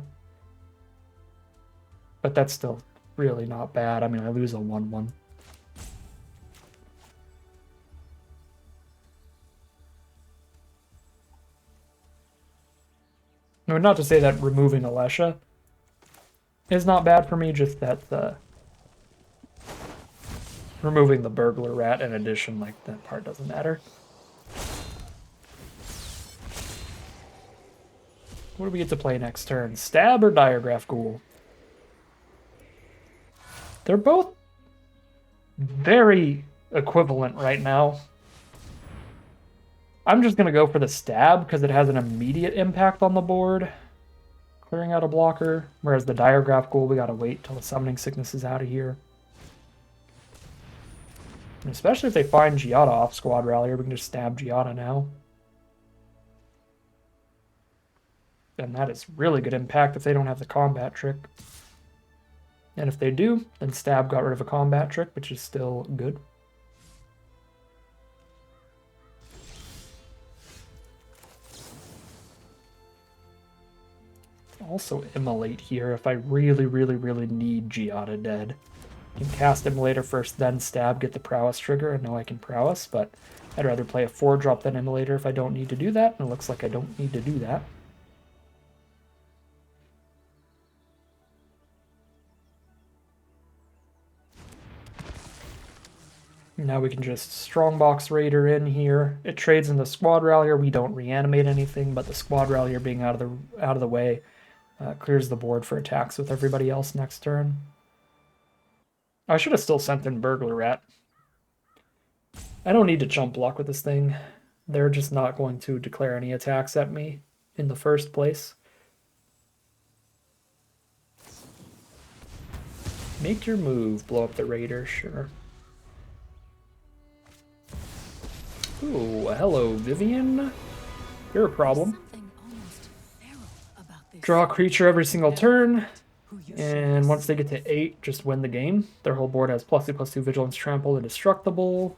But that's still really not bad. I mean, I lose a 1/1. No, not to say that removing Alesha is not bad for me, just that the removing the Burglar Rat in addition, like, that part doesn't matter. What do we get to play next turn? Stab or Diregraph Ghoul? They're both very equivalent right now. I'm just going to go for the Stab because it has an immediate impact on the board, clearing out a blocker, whereas the Diregraph Ghoul, we got to wait till the Summoning Sickness is out of here. And especially if they find Giada off Squad Rallier, we can just stab Giada now. And that is really good impact if they don't have the combat trick. And if they do, then Stab got rid of a combat trick, which is still good. Also Immolate here if I really, really, really need Giada dead. I can cast Immolator first, then Stab, get the Prowess trigger, and know I can Prowess, but I'd rather play a 4-drop than Immolator if I don't need to do that, and it looks like I don't need to do that. Now we can just Strongbox Raider in here. It trades in the Squad Rallier. We don't reanimate anything, but the Squad Rallier being out of the way clears the board for attacks with everybody else next turn. I should have still sent in Burglar Rat. I don't need to chump block with this thing. They're just not going to declare any attacks at me in the first place. Make your move, blow up the Raider, sure. Ooh, hello, Vivian. You're a problem. Draw a creature every single turn, and once they get to 8, just win the game. Their whole board has +2/+2 Vigilance, Trample, Indestructible.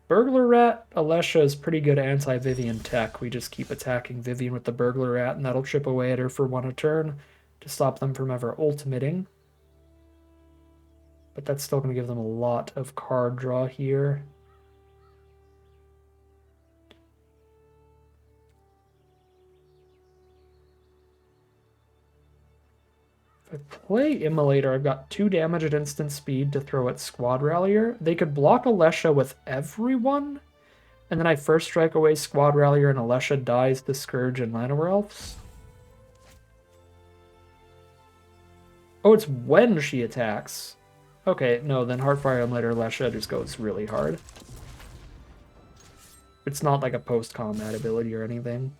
Burglar Rat, Alesha is pretty good anti-Vivian tech. We just keep attacking Vivian with the Burglar Rat, and that'll chip away at her for 1 a turn to stop them from ever ultimating. But that's still going to give them a lot of card draw here. If I play Immolator, I've got 2 damage at instant speed to throw at Squad Rallier. They could block Alesha with everyone, and then I first strike away Squad Rallier and Alesha dies to Scourge and Llanowar Elves. Oh, it's when she attacks. Okay, no, then Heartfire Immolator Alesha just goes really hard. It's not like a post-combat ability or anything.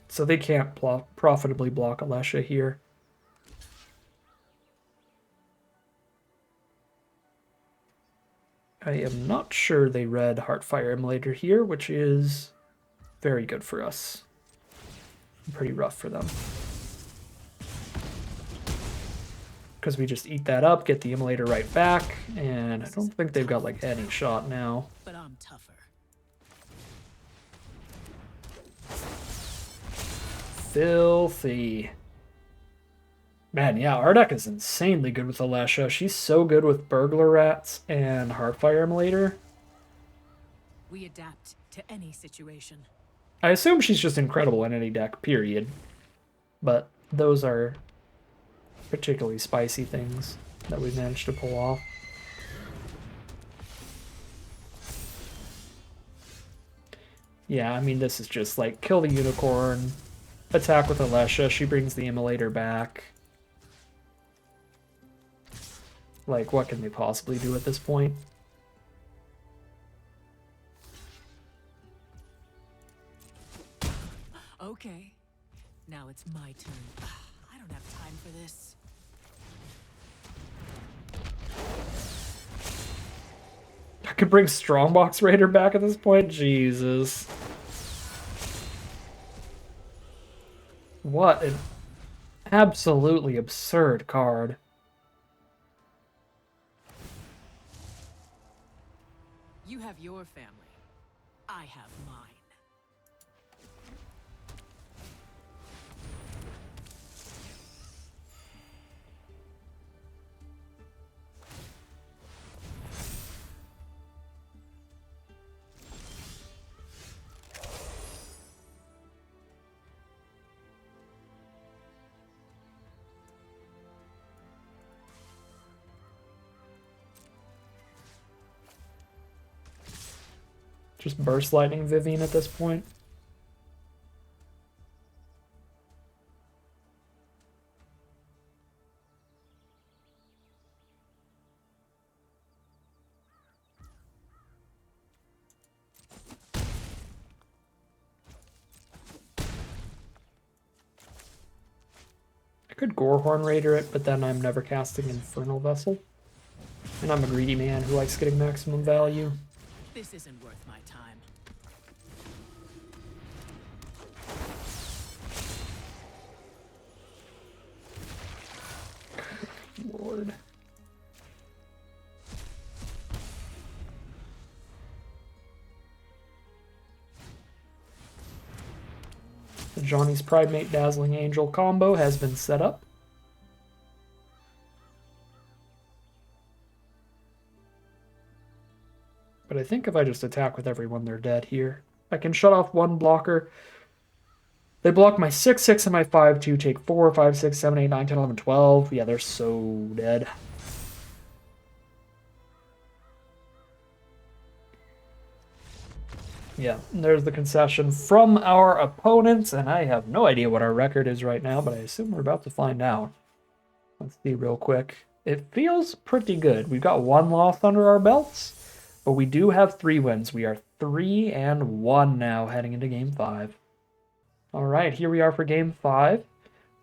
So they can't profitably block Alesha here. I am not sure they read Heartfire Immolator here, which is very good for us. Pretty rough for them. Because we just eat that up, get the Immolator right back, and I don't think they've got like any shot now. But I'm tougher. Filthy. Man, yeah, our deck is insanely good with Alesha. She's so good with Burglar Rats and Heartfire Emulator. We adapt to any situation. I assume she's just incredible in any deck, period. But those are particularly spicy things that we managed to pull off. Yeah, I mean, this is just like kill the unicorn, attack with Alesha, she brings the Immolator back. Like, what can they possibly do at this point? Okay, now it's my turn. I don't have time for this. I could bring Strongbox Raider back at this point? Jesus. What an absolutely absurd card. You have your family. I have mine. Just Burst Lightning Vivian at this point. I could Gorehorn Raider it, but then I'm never casting Infernal Vessel. And I'm a greedy man who likes getting maximum value. This isn't worth my time. Lord. The Johnny's Pridemate Dazzling Angel combo has been set up. But I think if I just attack with everyone, they're dead here. I can shut off one blocker. They block my 6/6 and my 5/2, take 4, 5, 6, 7, 8, 9, 10, 11, 12. Yeah, they're so dead. Yeah, there's the concession from our opponents, and I have no idea what our record is right now, but I assume we're about to find out. Let's see real quick. It feels pretty good. We've got 1 loss under our belts, but we do have 3 wins. We are 3-1 now heading into Game 5. All right, here we are for Game 5.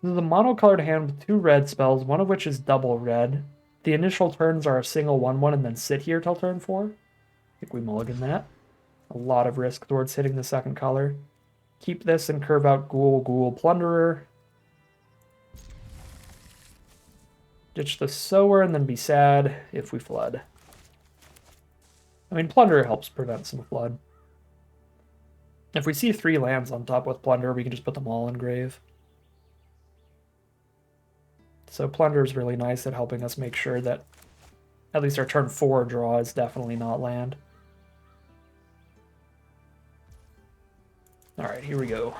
This is a monocolored hand with 2 red spells, one of which is double red. The initial turns are a single 1/1 and then sit here till turn 4. I think we mulligan that. A lot of risk towards hitting the second color. Keep this and curve out Ghoul, Plunderer. Ditch the Sower and then be sad if we flood. I mean, Plunderer helps prevent some flood. If we see 3 lands on top with Plunderer, we can just put them all in grave. So Plunderer is really nice at helping us make sure that at least our turn 4 draw is definitely not land. Alright, here we go.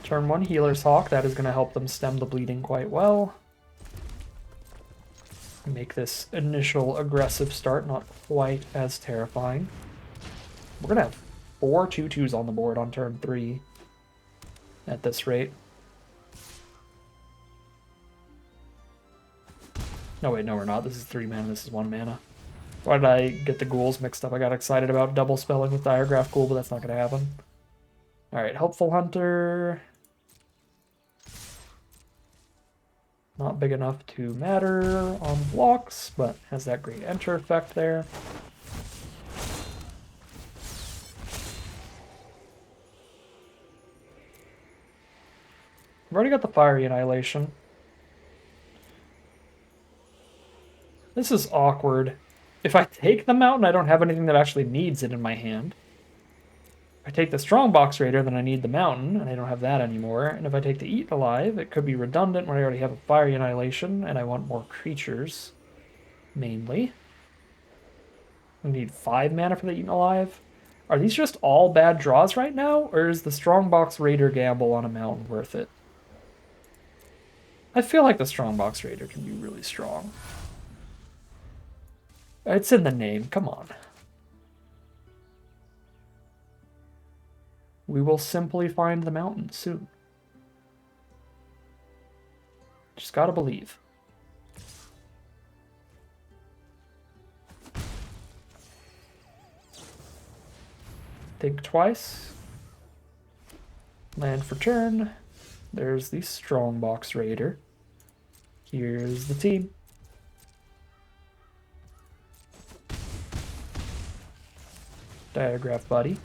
Turn 1 Healer's Hawk, that is going to help them stem the bleeding quite well. Make this initial aggressive start not quite as terrifying. We're going to have 4 2/2s on the board on turn 3 at this rate. No, wait, no, we're not. This is 3 mana, this is 1 mana. Why did I get the ghouls mixed up? I got excited about double spelling with Diagraph Ghoul, but that's not going to happen. Alright, Helpful Hunter. Not big enough to matter on blocks, but has that great enter effect there. I've already got the Fiery Annihilation. This is awkward. If I take the mountain, I don't have anything that actually needs it in my hand. If I take the Strongbox Raider, then I need the mountain, and I don't have that anymore. And if I take the Eat Alive, it could be redundant when I already have a Fiery Annihilation, and I want more creatures, mainly. I need 5 mana for the Eaten Alive. Are these just all bad draws right now, or is the Strongbox Raider gamble on a mountain worth it? I feel like the Strongbox Raider can be really strong. It's in the name, come on. We will simply find the mountain soon. Just gotta believe. Think twice. Land for turn. There's the Strongbox Raider. Here's the team. Diagraph buddy.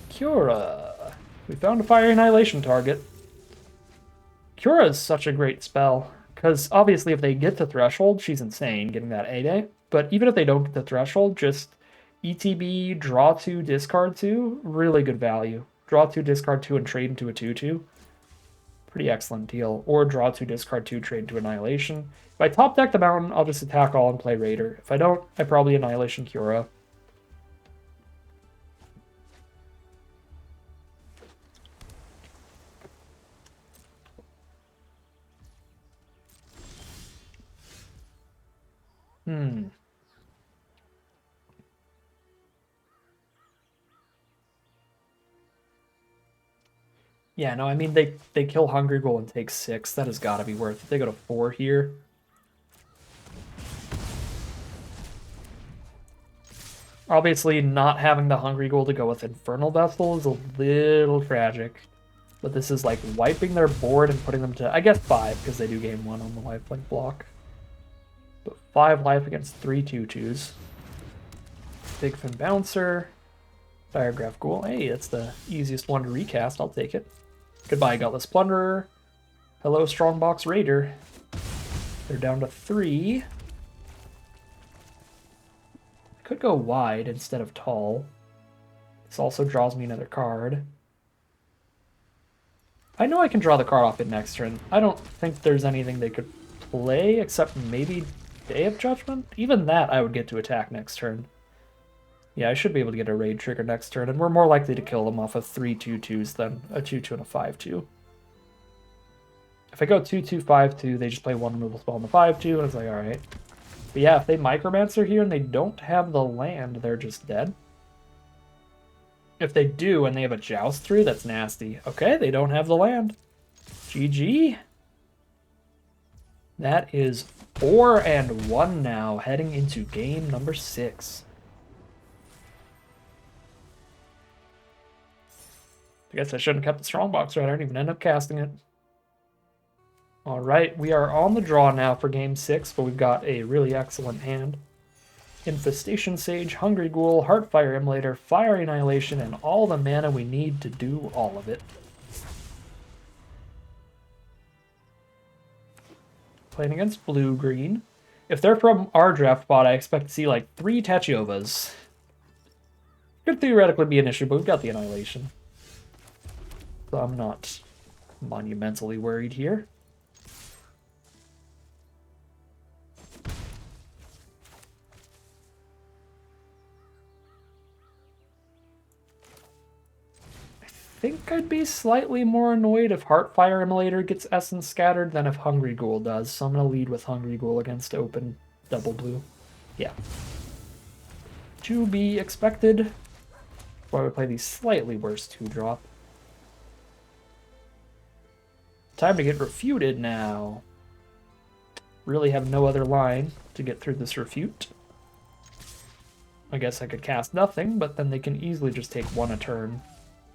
Cura. We found a Fire Annihilation target. Cura is such a great spell, because obviously if they get to Threshold, she's insane getting that A-Day. But even if they don't get to Threshold, just ETB, draw 2, discard 2, really good value. Draw 2, discard 2, and trade into a 2-2. Pretty excellent deal. Or draw 2, discard 2, trade into Annihilation. If I top deck the Mountain, I'll just attack all and play Raider. If I don't, I probably Annihilation Cura. Yeah, no, I mean, they kill Hungry Ghoul and take 6. That has got to be worth it. They go to 4 here. Obviously, not having the Hungry Ghoul to go with Infernal Vessel is a little tragic. But this is like wiping their board and putting them to, I guess, 5, because they do gain 1 on the lifelink block. But 5 life against 3 2/2s. Big Fin Bouncer. Diagraph Ghoul. Hey, that's the easiest one to recast. I'll take it. Goodbye, Gutless Plunderer. Hello, Strongbox Raider. They're down to 3. I could go wide instead of tall. This also draws me another card. I know I can draw the card off it next turn. I don't think there's anything they could play except maybe Day of Judgment. Even that I would get to attack next turn. Yeah, I should be able to get a raid trigger next turn, and we're more likely to kill them off of 3 2/2s than a 2/2 and a 5/2. If I go 2/2, 5/2, they just play 1 removal spell on the 5/2, and it's like, alright. But yeah, if they Micromancer here and they don't have the land, they're just dead. If they do and they have a Joust through, that's nasty. Okay, they don't have the land. GG. That is 4-1 now, heading into game number 6. I guess I shouldn't have kept the Strongbox, right? I didn't even end up casting it. Alright, we are on the draw now for game 6, but we've got a really excellent hand. Infestation Sage, Hungry Ghoul, Heartfire Immolator, Fiery Annihilation, and all the mana we need to do all of it. Playing against blue-green. If they're from our draft bot, I expect to see like 3 Tachiovas. Could theoretically be an issue, but we've got the Annihilation. So I'm not monumentally worried here. I think I'd be slightly more annoyed if Heartfire Immolator gets Essence Scattered than if Hungry Ghoul does, so I'm going to lead with Hungry Ghoul against open double blue. Yeah. To be expected. Why would play the slightly worse 2-drop. Time to get refuted now. Really have no other line to get through this refute. I guess I could cast nothing, but then they can easily just take 1 a turn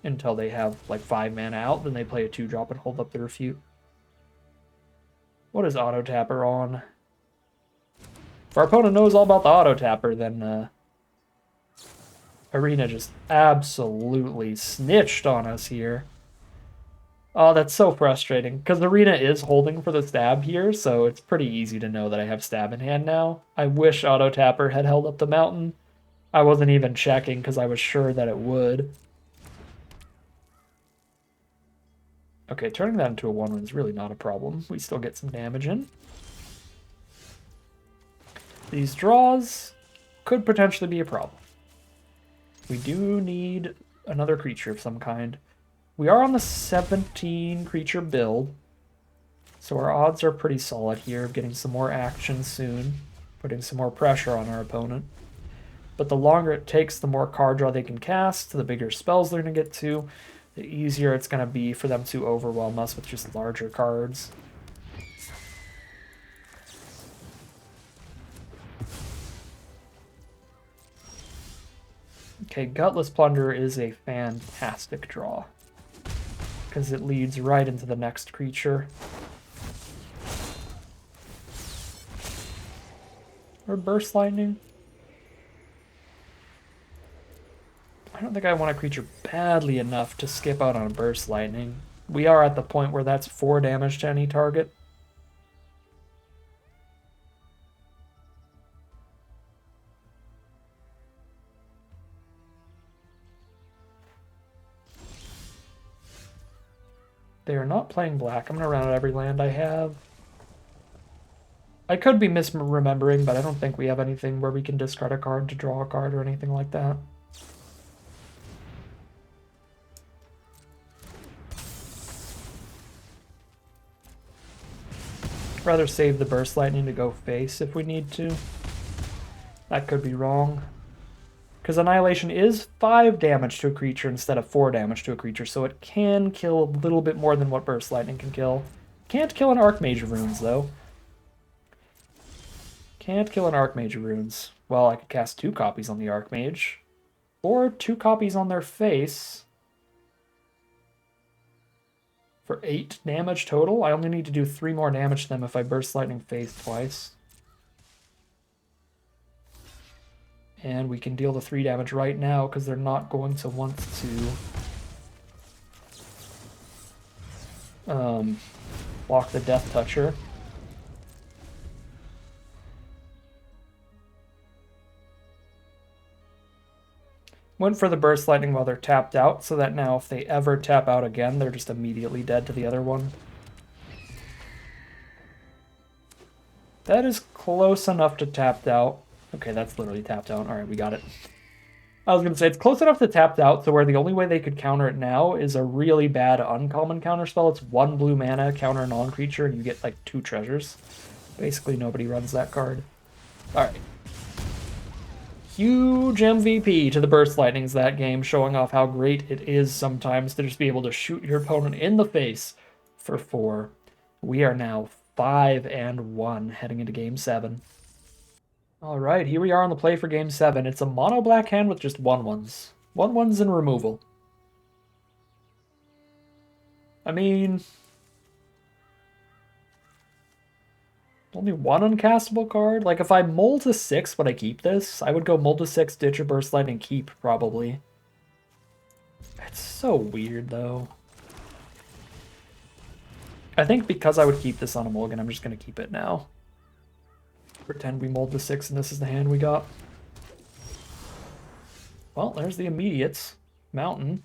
until they have like 5 mana out, then they play a 2-drop and hold up the refute. What is Auto Tapper on? If our opponent knows all about the Auto Tapper, then Arena just absolutely snitched on us here. Oh, that's so frustrating, because Arena is holding for the stab here, so it's pretty easy to know that I have stab in hand now. I wish Auto Tapper had held up the mountain. I wasn't even checking because I was sure that it would. Okay, turning that into a 1-1 is really not a problem. We still get some damage in. These draws could potentially be a problem. We do need another creature of some kind. We are on the 17 creature build, so our odds are pretty solid here of getting some more action soon, putting some more pressure on our opponent. But the longer it takes, the more card draw they can cast, the bigger spells they're going to get to, the easier it's going to be for them to overwhelm us with just larger cards. Okay, Gutless Plunder is a fantastic draw, because it leads right into the next creature. Or Burst Lightning. I don't think I want a creature badly enough to skip out on a Burst Lightning. We are at the point where that's 4 damage to any target. They are not playing black. I'm going to run out every land I have. I could be misremembering, but I don't think we have anything where we can discard a card to draw a card or anything like that. Rather save the Burst Lightning to go face if we need to. That could be wrong. Because Annihilation is 5 damage to a creature instead of 4 damage to a creature, so it can kill a little bit more than what Burst Lightning can kill. Can't kill an Archmage of Runes, though. Can't kill an Archmage of Runes. Well, I could cast 2 copies on the Archmage. Or 2 copies on their face. For 8 damage total. I only need to do 3 more damage to them if I Burst Lightning face twice. And we can deal the 3 damage right now because they're not going to want to block the Death Toucher. Went for the Burst Lightning while they're tapped out, so that now if they ever tap out again, they're just immediately dead to the other one. That is close enough to tapped out. Okay, that's literally tapped out. Alright, we got it. I was going to say, it's close enough to tapped out, so where the only way they could counter it now is a really bad uncommon counter spell. It's 1 blue mana, counter a non-creature, and you get like 2 treasures. Basically, nobody runs that card. Alright. Huge MVP to the Burst Lightnings that game, showing off how great it is sometimes to just be able to shoot your opponent in the face for 4. We are now 5-1 heading into Game 7. All right, here we are on the play for Game 7. It's a mono black hand with just 1/1s. 1/1s and removal. I mean, only 1 uncastable card? Like, if I mull to 6, would I keep this? I would go mull to 6, ditch a Burst Lightning, keep, probably. It's so weird, though. I think because I would keep this on a mulligan, I'm just going to keep it now. Pretend we mulled to 6 and this is the hand we got. Well, there's the immediates. Mountain.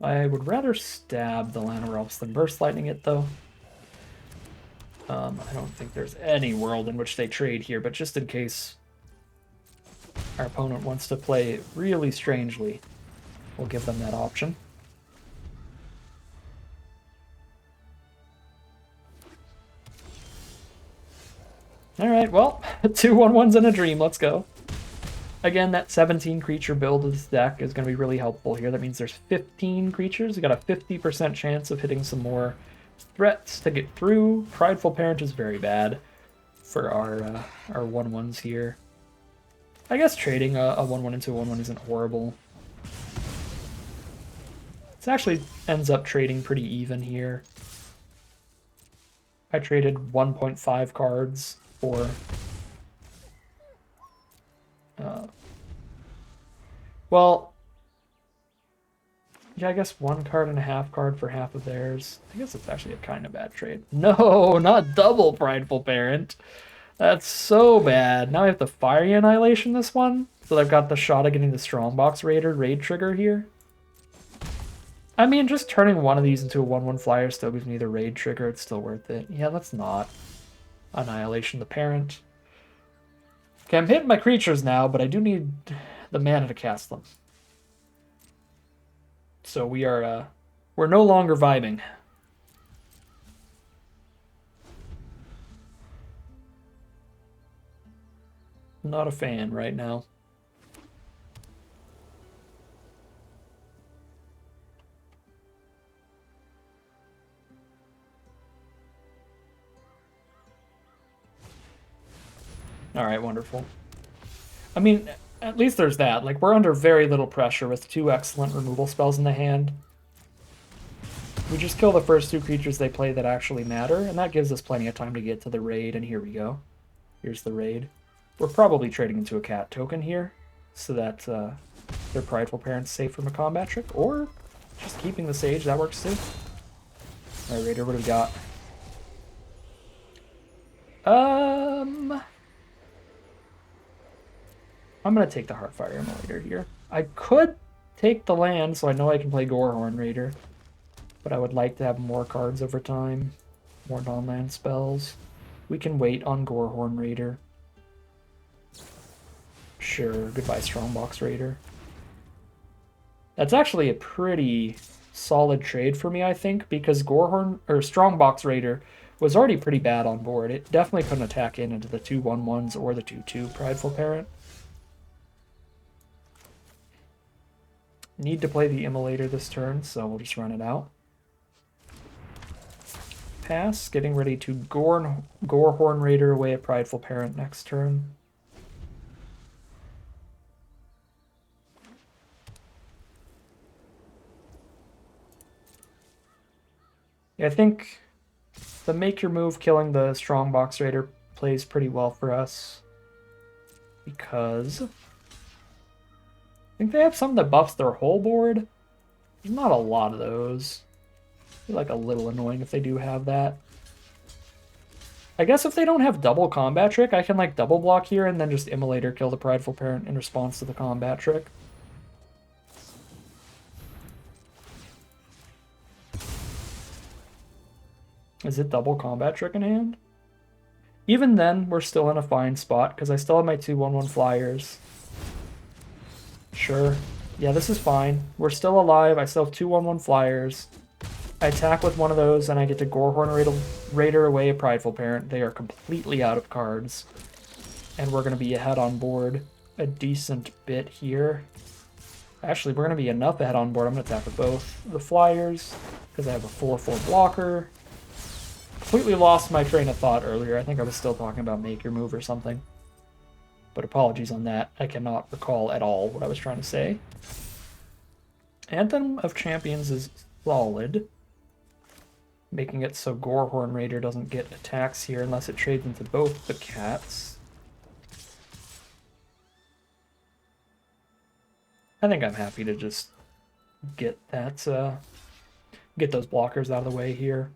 I would rather stab the Llanowar than Burst Lightning it, though. I don't think there's any world in which they trade here, but just in case our opponent wants to play really strangely, we'll give them that option. Alright, well, 2 1/1s and a dream, let's go. Again, that 17 creature build of this deck is going to be really helpful here. That means there's 15 creatures. We got a 50% chance of hitting some more threats to get through. Prideful Parent is very bad for our 1/1s here. I guess trading a 1/1 into a 1/1 isn't horrible. It actually ends up trading pretty even here. I traded 1.5 cards for well, Yeah, I guess 1.5 card for half of theirs. I guess it's actually a kind of bad trade. No, not double Prideful Parent. That's so bad. Now I have to Fiery Annihilation this one. So I've got the shot of getting the Strongbox Raider raid trigger here. I mean, just turning one of these into a 1/1 flyer still gives me the raid trigger. It's still worth it. Yeah, let's not. Annihilation the Parent. Okay, I'm hitting my creatures now, but I do need the mana to cast them. So we're no longer vibing. Not a fan right now. All right, wonderful. I mean, at least there's that. Like, we're under very little pressure with 2 excellent removal spells in the hand. We just kill the first 2 creatures they play that actually matter, and that gives us plenty of time to get to the raid, and here we go. Here's the raid. We're probably trading into a cat token here, so that their Prideful Parent's safe from a combat trick, or just keeping the Sage, that works too. Alright, Raider, what do we got? I'm gonna take the Heartfire Immolator here. I could take the land, so I know I can play Gorehorn Raider, but I would like to have more cards over time, more non-land spells. We can wait on Gorehorn Raider. Sure, goodbye Strongbox Raider. That's actually a pretty solid trade for me, I think, because Gorehorn or Strongbox Raider was already pretty bad on board. It definitely couldn't attack into the 2/1/1s or the 2/2 Prideful Parent. Need to play the Immolator this turn, so we'll just run it out. Pass, getting ready to Gorehorn Raider away a Prideful Parent next turn. Yeah, I think the make your move killing the Strongbox Raider plays pretty well for us, because I think they have something that buffs their whole board. There's not a lot of those. They're like a little annoying if they do have that. I guess if they don't have double combat trick, I can like double block here and then just Immolator kill the Prideful Parent in response to the combat trick. Is it double combat trick in hand? Even then, we're still in a fine spot because I still have my 2/1/1 flyers. Sure. Yeah, this is fine. We're still alive. I still have 2/1/1 flyers. I attack with one of those and I get to Gorehorn Raider away a Prideful Parent. They are completely out of cards. And we're going to be ahead on board a decent bit here. Actually, we're going to be enough ahead on board. I'm going to attack with both the flyers because I have a 4/4 blocker. Completely lost my train of thought earlier. I think I was still talking about make your move or something. But apologies on that. I cannot recall at all what I was trying to say. Anthem of Champions is solid, making it so Gorehorn Raider doesn't get attacks here unless it trades into both the cats. I think I'm happy to just get that, get those blockers out of the way here.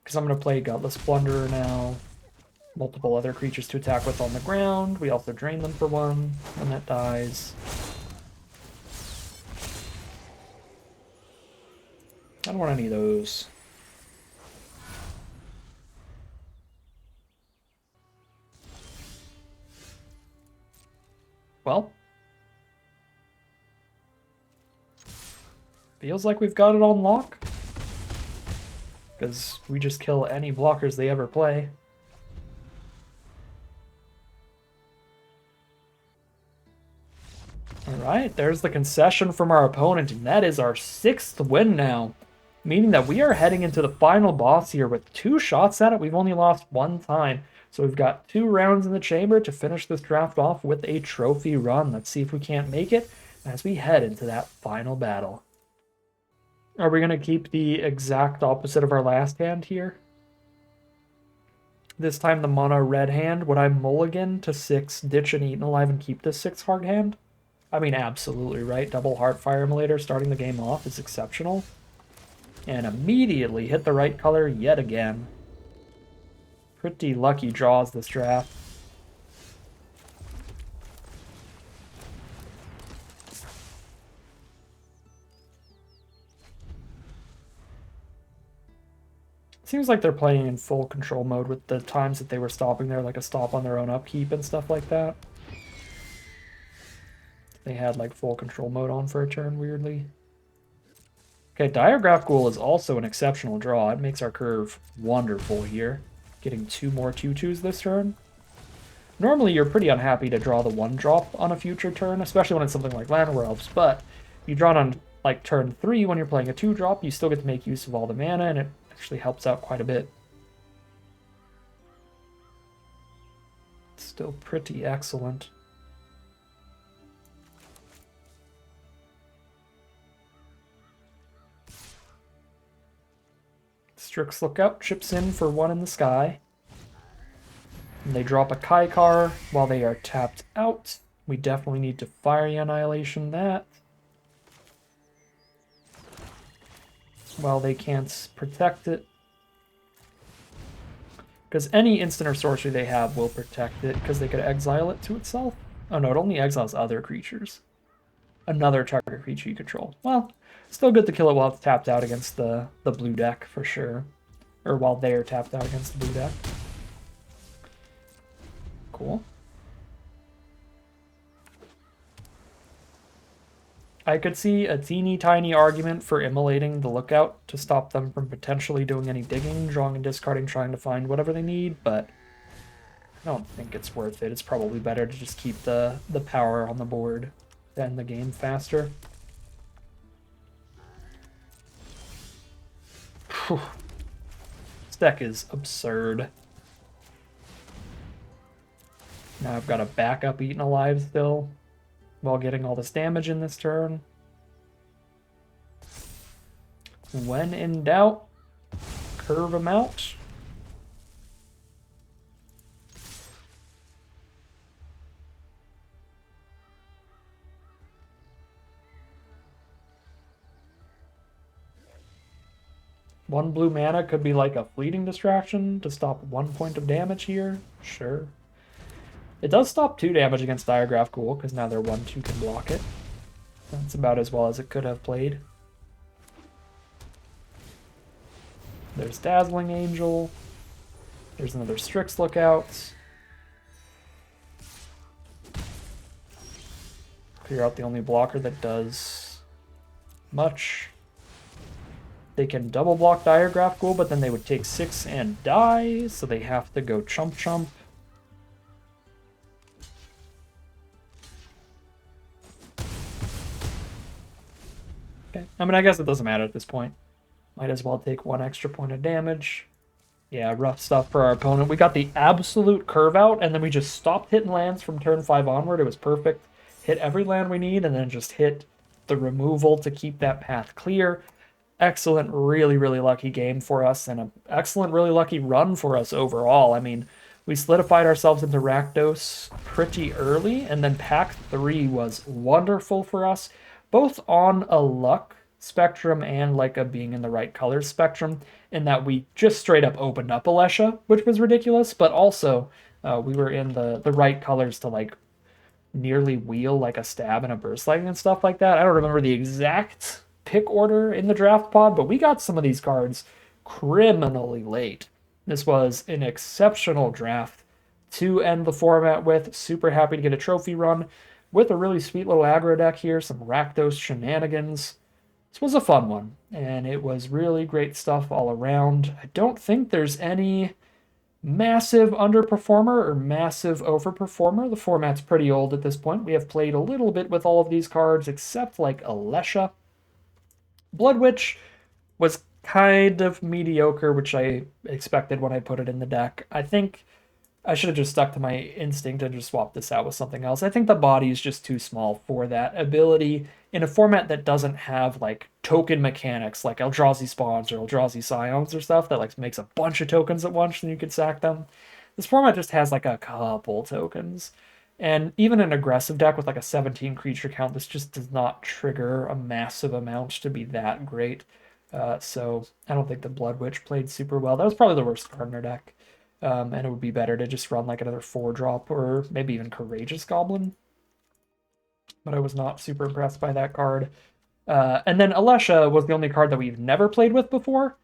Because I'm going to play Gutless Plunderer now. Multiple other creatures to attack with on the ground. We also drain them for 1 when that dies. I don't want any of those. Well. Feels like we've got it on lock. Because we just kill any blockers they ever play. Alright, there's the concession from our opponent, and that is our 6th win now. Meaning that we are heading into the final boss here with 2 shots at it. We've only lost 1 time. So we've got 2 rounds in the chamber to finish this draft off with a trophy run. Let's see if we can't make it as we head into that final battle. Are we going to keep the exact opposite of our last hand here? This time the mono red hand. Would I mulligan to 6, ditch and eat and alive and keep this 6 hard hand? I mean, absolutely, right? Double Heartfire Immolator starting the game off is exceptional. And immediately hit the right color yet again. Pretty lucky draws this draft. Seems like they're playing in full control mode with the times that they were stopping there, like a stop on their own upkeep and stuff like that. They had like full control mode on for a turn, weirdly. Okay, Diagraph Ghoul is also an exceptional draw. It makes our curve wonderful here. Getting 2 more 2/2s this turn. Normally you're pretty unhappy to draw the 1-drop on a future turn, especially when it's something like Llanowar Elves, but you draw it on like turn 3 when you're playing a 2-drop, you still get to make use of all the mana, and it actually helps out quite a bit. Still pretty excellent. Strix Lookout chips in for 1 in the sky. And they drop a Kaikar while they are tapped out. We definitely need to Fiery Annihilation that. While they can't protect it. Because any instant or sorcery they have will protect it, because they could exile it to itself. Oh no, it only exiles other creatures. Another target creature you control. Well, still good to kill it while it's tapped out against the blue deck, for sure. Or while they're tapped out against the blue deck. Cool. I could see a teeny tiny argument for immolating the Lookout to stop them from potentially doing any digging, drawing and discarding, trying to find whatever they need, but I don't think it's worth it. It's probably better to just keep the power on the board to end the game faster. Whew. This deck is absurd. Now I've got a backup Eaten Alive still, while getting all this damage in this turn. When in doubt, curve them out. One blue mana could be like a fleeting distraction to stop 1 point of damage here. Sure. It does stop 2 damage against Diagraph Ghoul, because now their 1/2 can block it. That's about as well as it could have played. There's Dazzling Angel. There's another Strix Lookout. Clear out the only blocker that does much. They can double block Diagraph Ghoul, but then they would take 6 and die, so they have to go Chump Chump. Okay. I mean, I guess it doesn't matter at this point. Might as well take 1 extra point of damage. Yeah, rough stuff for our opponent. We got the absolute curve out, and then we just stopped hitting lands from turn 5 onward. It was perfect. Hit every land we need, and then just hit the removal to keep that path clear. Excellent, really, really lucky game for us, and an excellent, really lucky run for us overall. I mean, we solidified ourselves into Rakdos pretty early, and then pack 3 was wonderful for us, both on a luck spectrum and like a being in the right colors spectrum, in that we just straight up opened up Alesha, which was ridiculous, but also we were in the right colors to like nearly wheel like a stab and a burst lightning and stuff like that. I don't remember the exact pick order in the draft pod, but we got some of these cards criminally late. This was an exceptional draft to end the format with. Super happy to get a trophy run with a really sweet little aggro deck here, some Rakdos shenanigans. This was a fun one, and it was really great stuff all around. I don't think there's any massive underperformer or massive overperformer. The format's pretty old at this point. We have played a little bit with all of these cards, except like Alesha. Blood Witch was kind of mediocre, which I expected when I put it in the deck. I think I should have just stuck to my instinct and just swapped this out with something else. I think the body is just too small for that ability in a format that doesn't have like token mechanics like Eldrazi Spawns or Eldrazi Scions or stuff that like makes a bunch of tokens at once and you could sack them. This format just has like a couple tokens. And even an aggressive deck with like a 17 creature count, this just does not trigger a massive amount to be that great. So I don't think the Blood Witch played super well. That was probably the worst card in our deck. And it would be better to just run like another 4-drop or maybe even Courageous Goblin. But I was not super impressed by that card. And then Alesha was the only card that we've never played with before.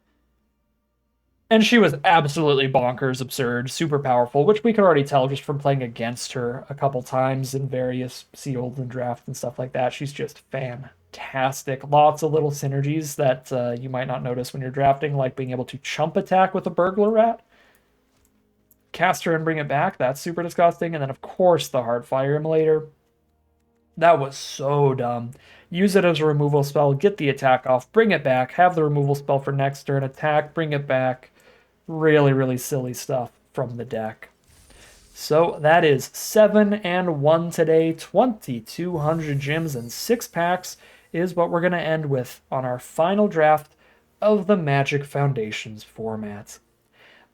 And she was absolutely bonkers, absurd, super powerful, which we could already tell just from playing against her a couple times in various sealed and drafts and stuff like that. She's just fantastic. Lots of little synergies that you might not notice when you're drafting, like being able to chump attack with a burglar rat, cast her and bring it back. That's super disgusting. And then, of course, the Heartfire Immolator. That was so dumb. Use it as a removal spell, get the attack off, bring it back, have the removal spell for next turn, attack, bring it back. Really, really silly stuff from the deck. So that is 7-1 today. 2,200 gems and 6 packs is what we're going to end with on our final draft of the Magic Foundations format.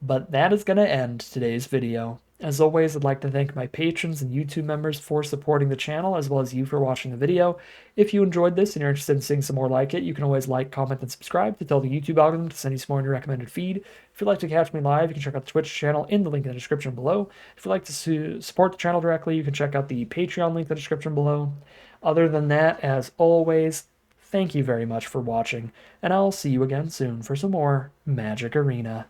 But that is going to end today's video. As always, I'd like to thank my patrons and YouTube members for supporting the channel, as well as you for watching the video. If you enjoyed this and you're interested in seeing some more like it, you can always like, comment, and subscribe to tell the YouTube algorithm to send you some more in your recommended feed. If you'd like to catch me live, you can check out the Twitch channel in the link in the description below. If you'd like to support the channel directly, you can check out the Patreon link in the description below. Other than that, as always, thank you very much for watching, and I'll see you again soon for some more Magic Arena.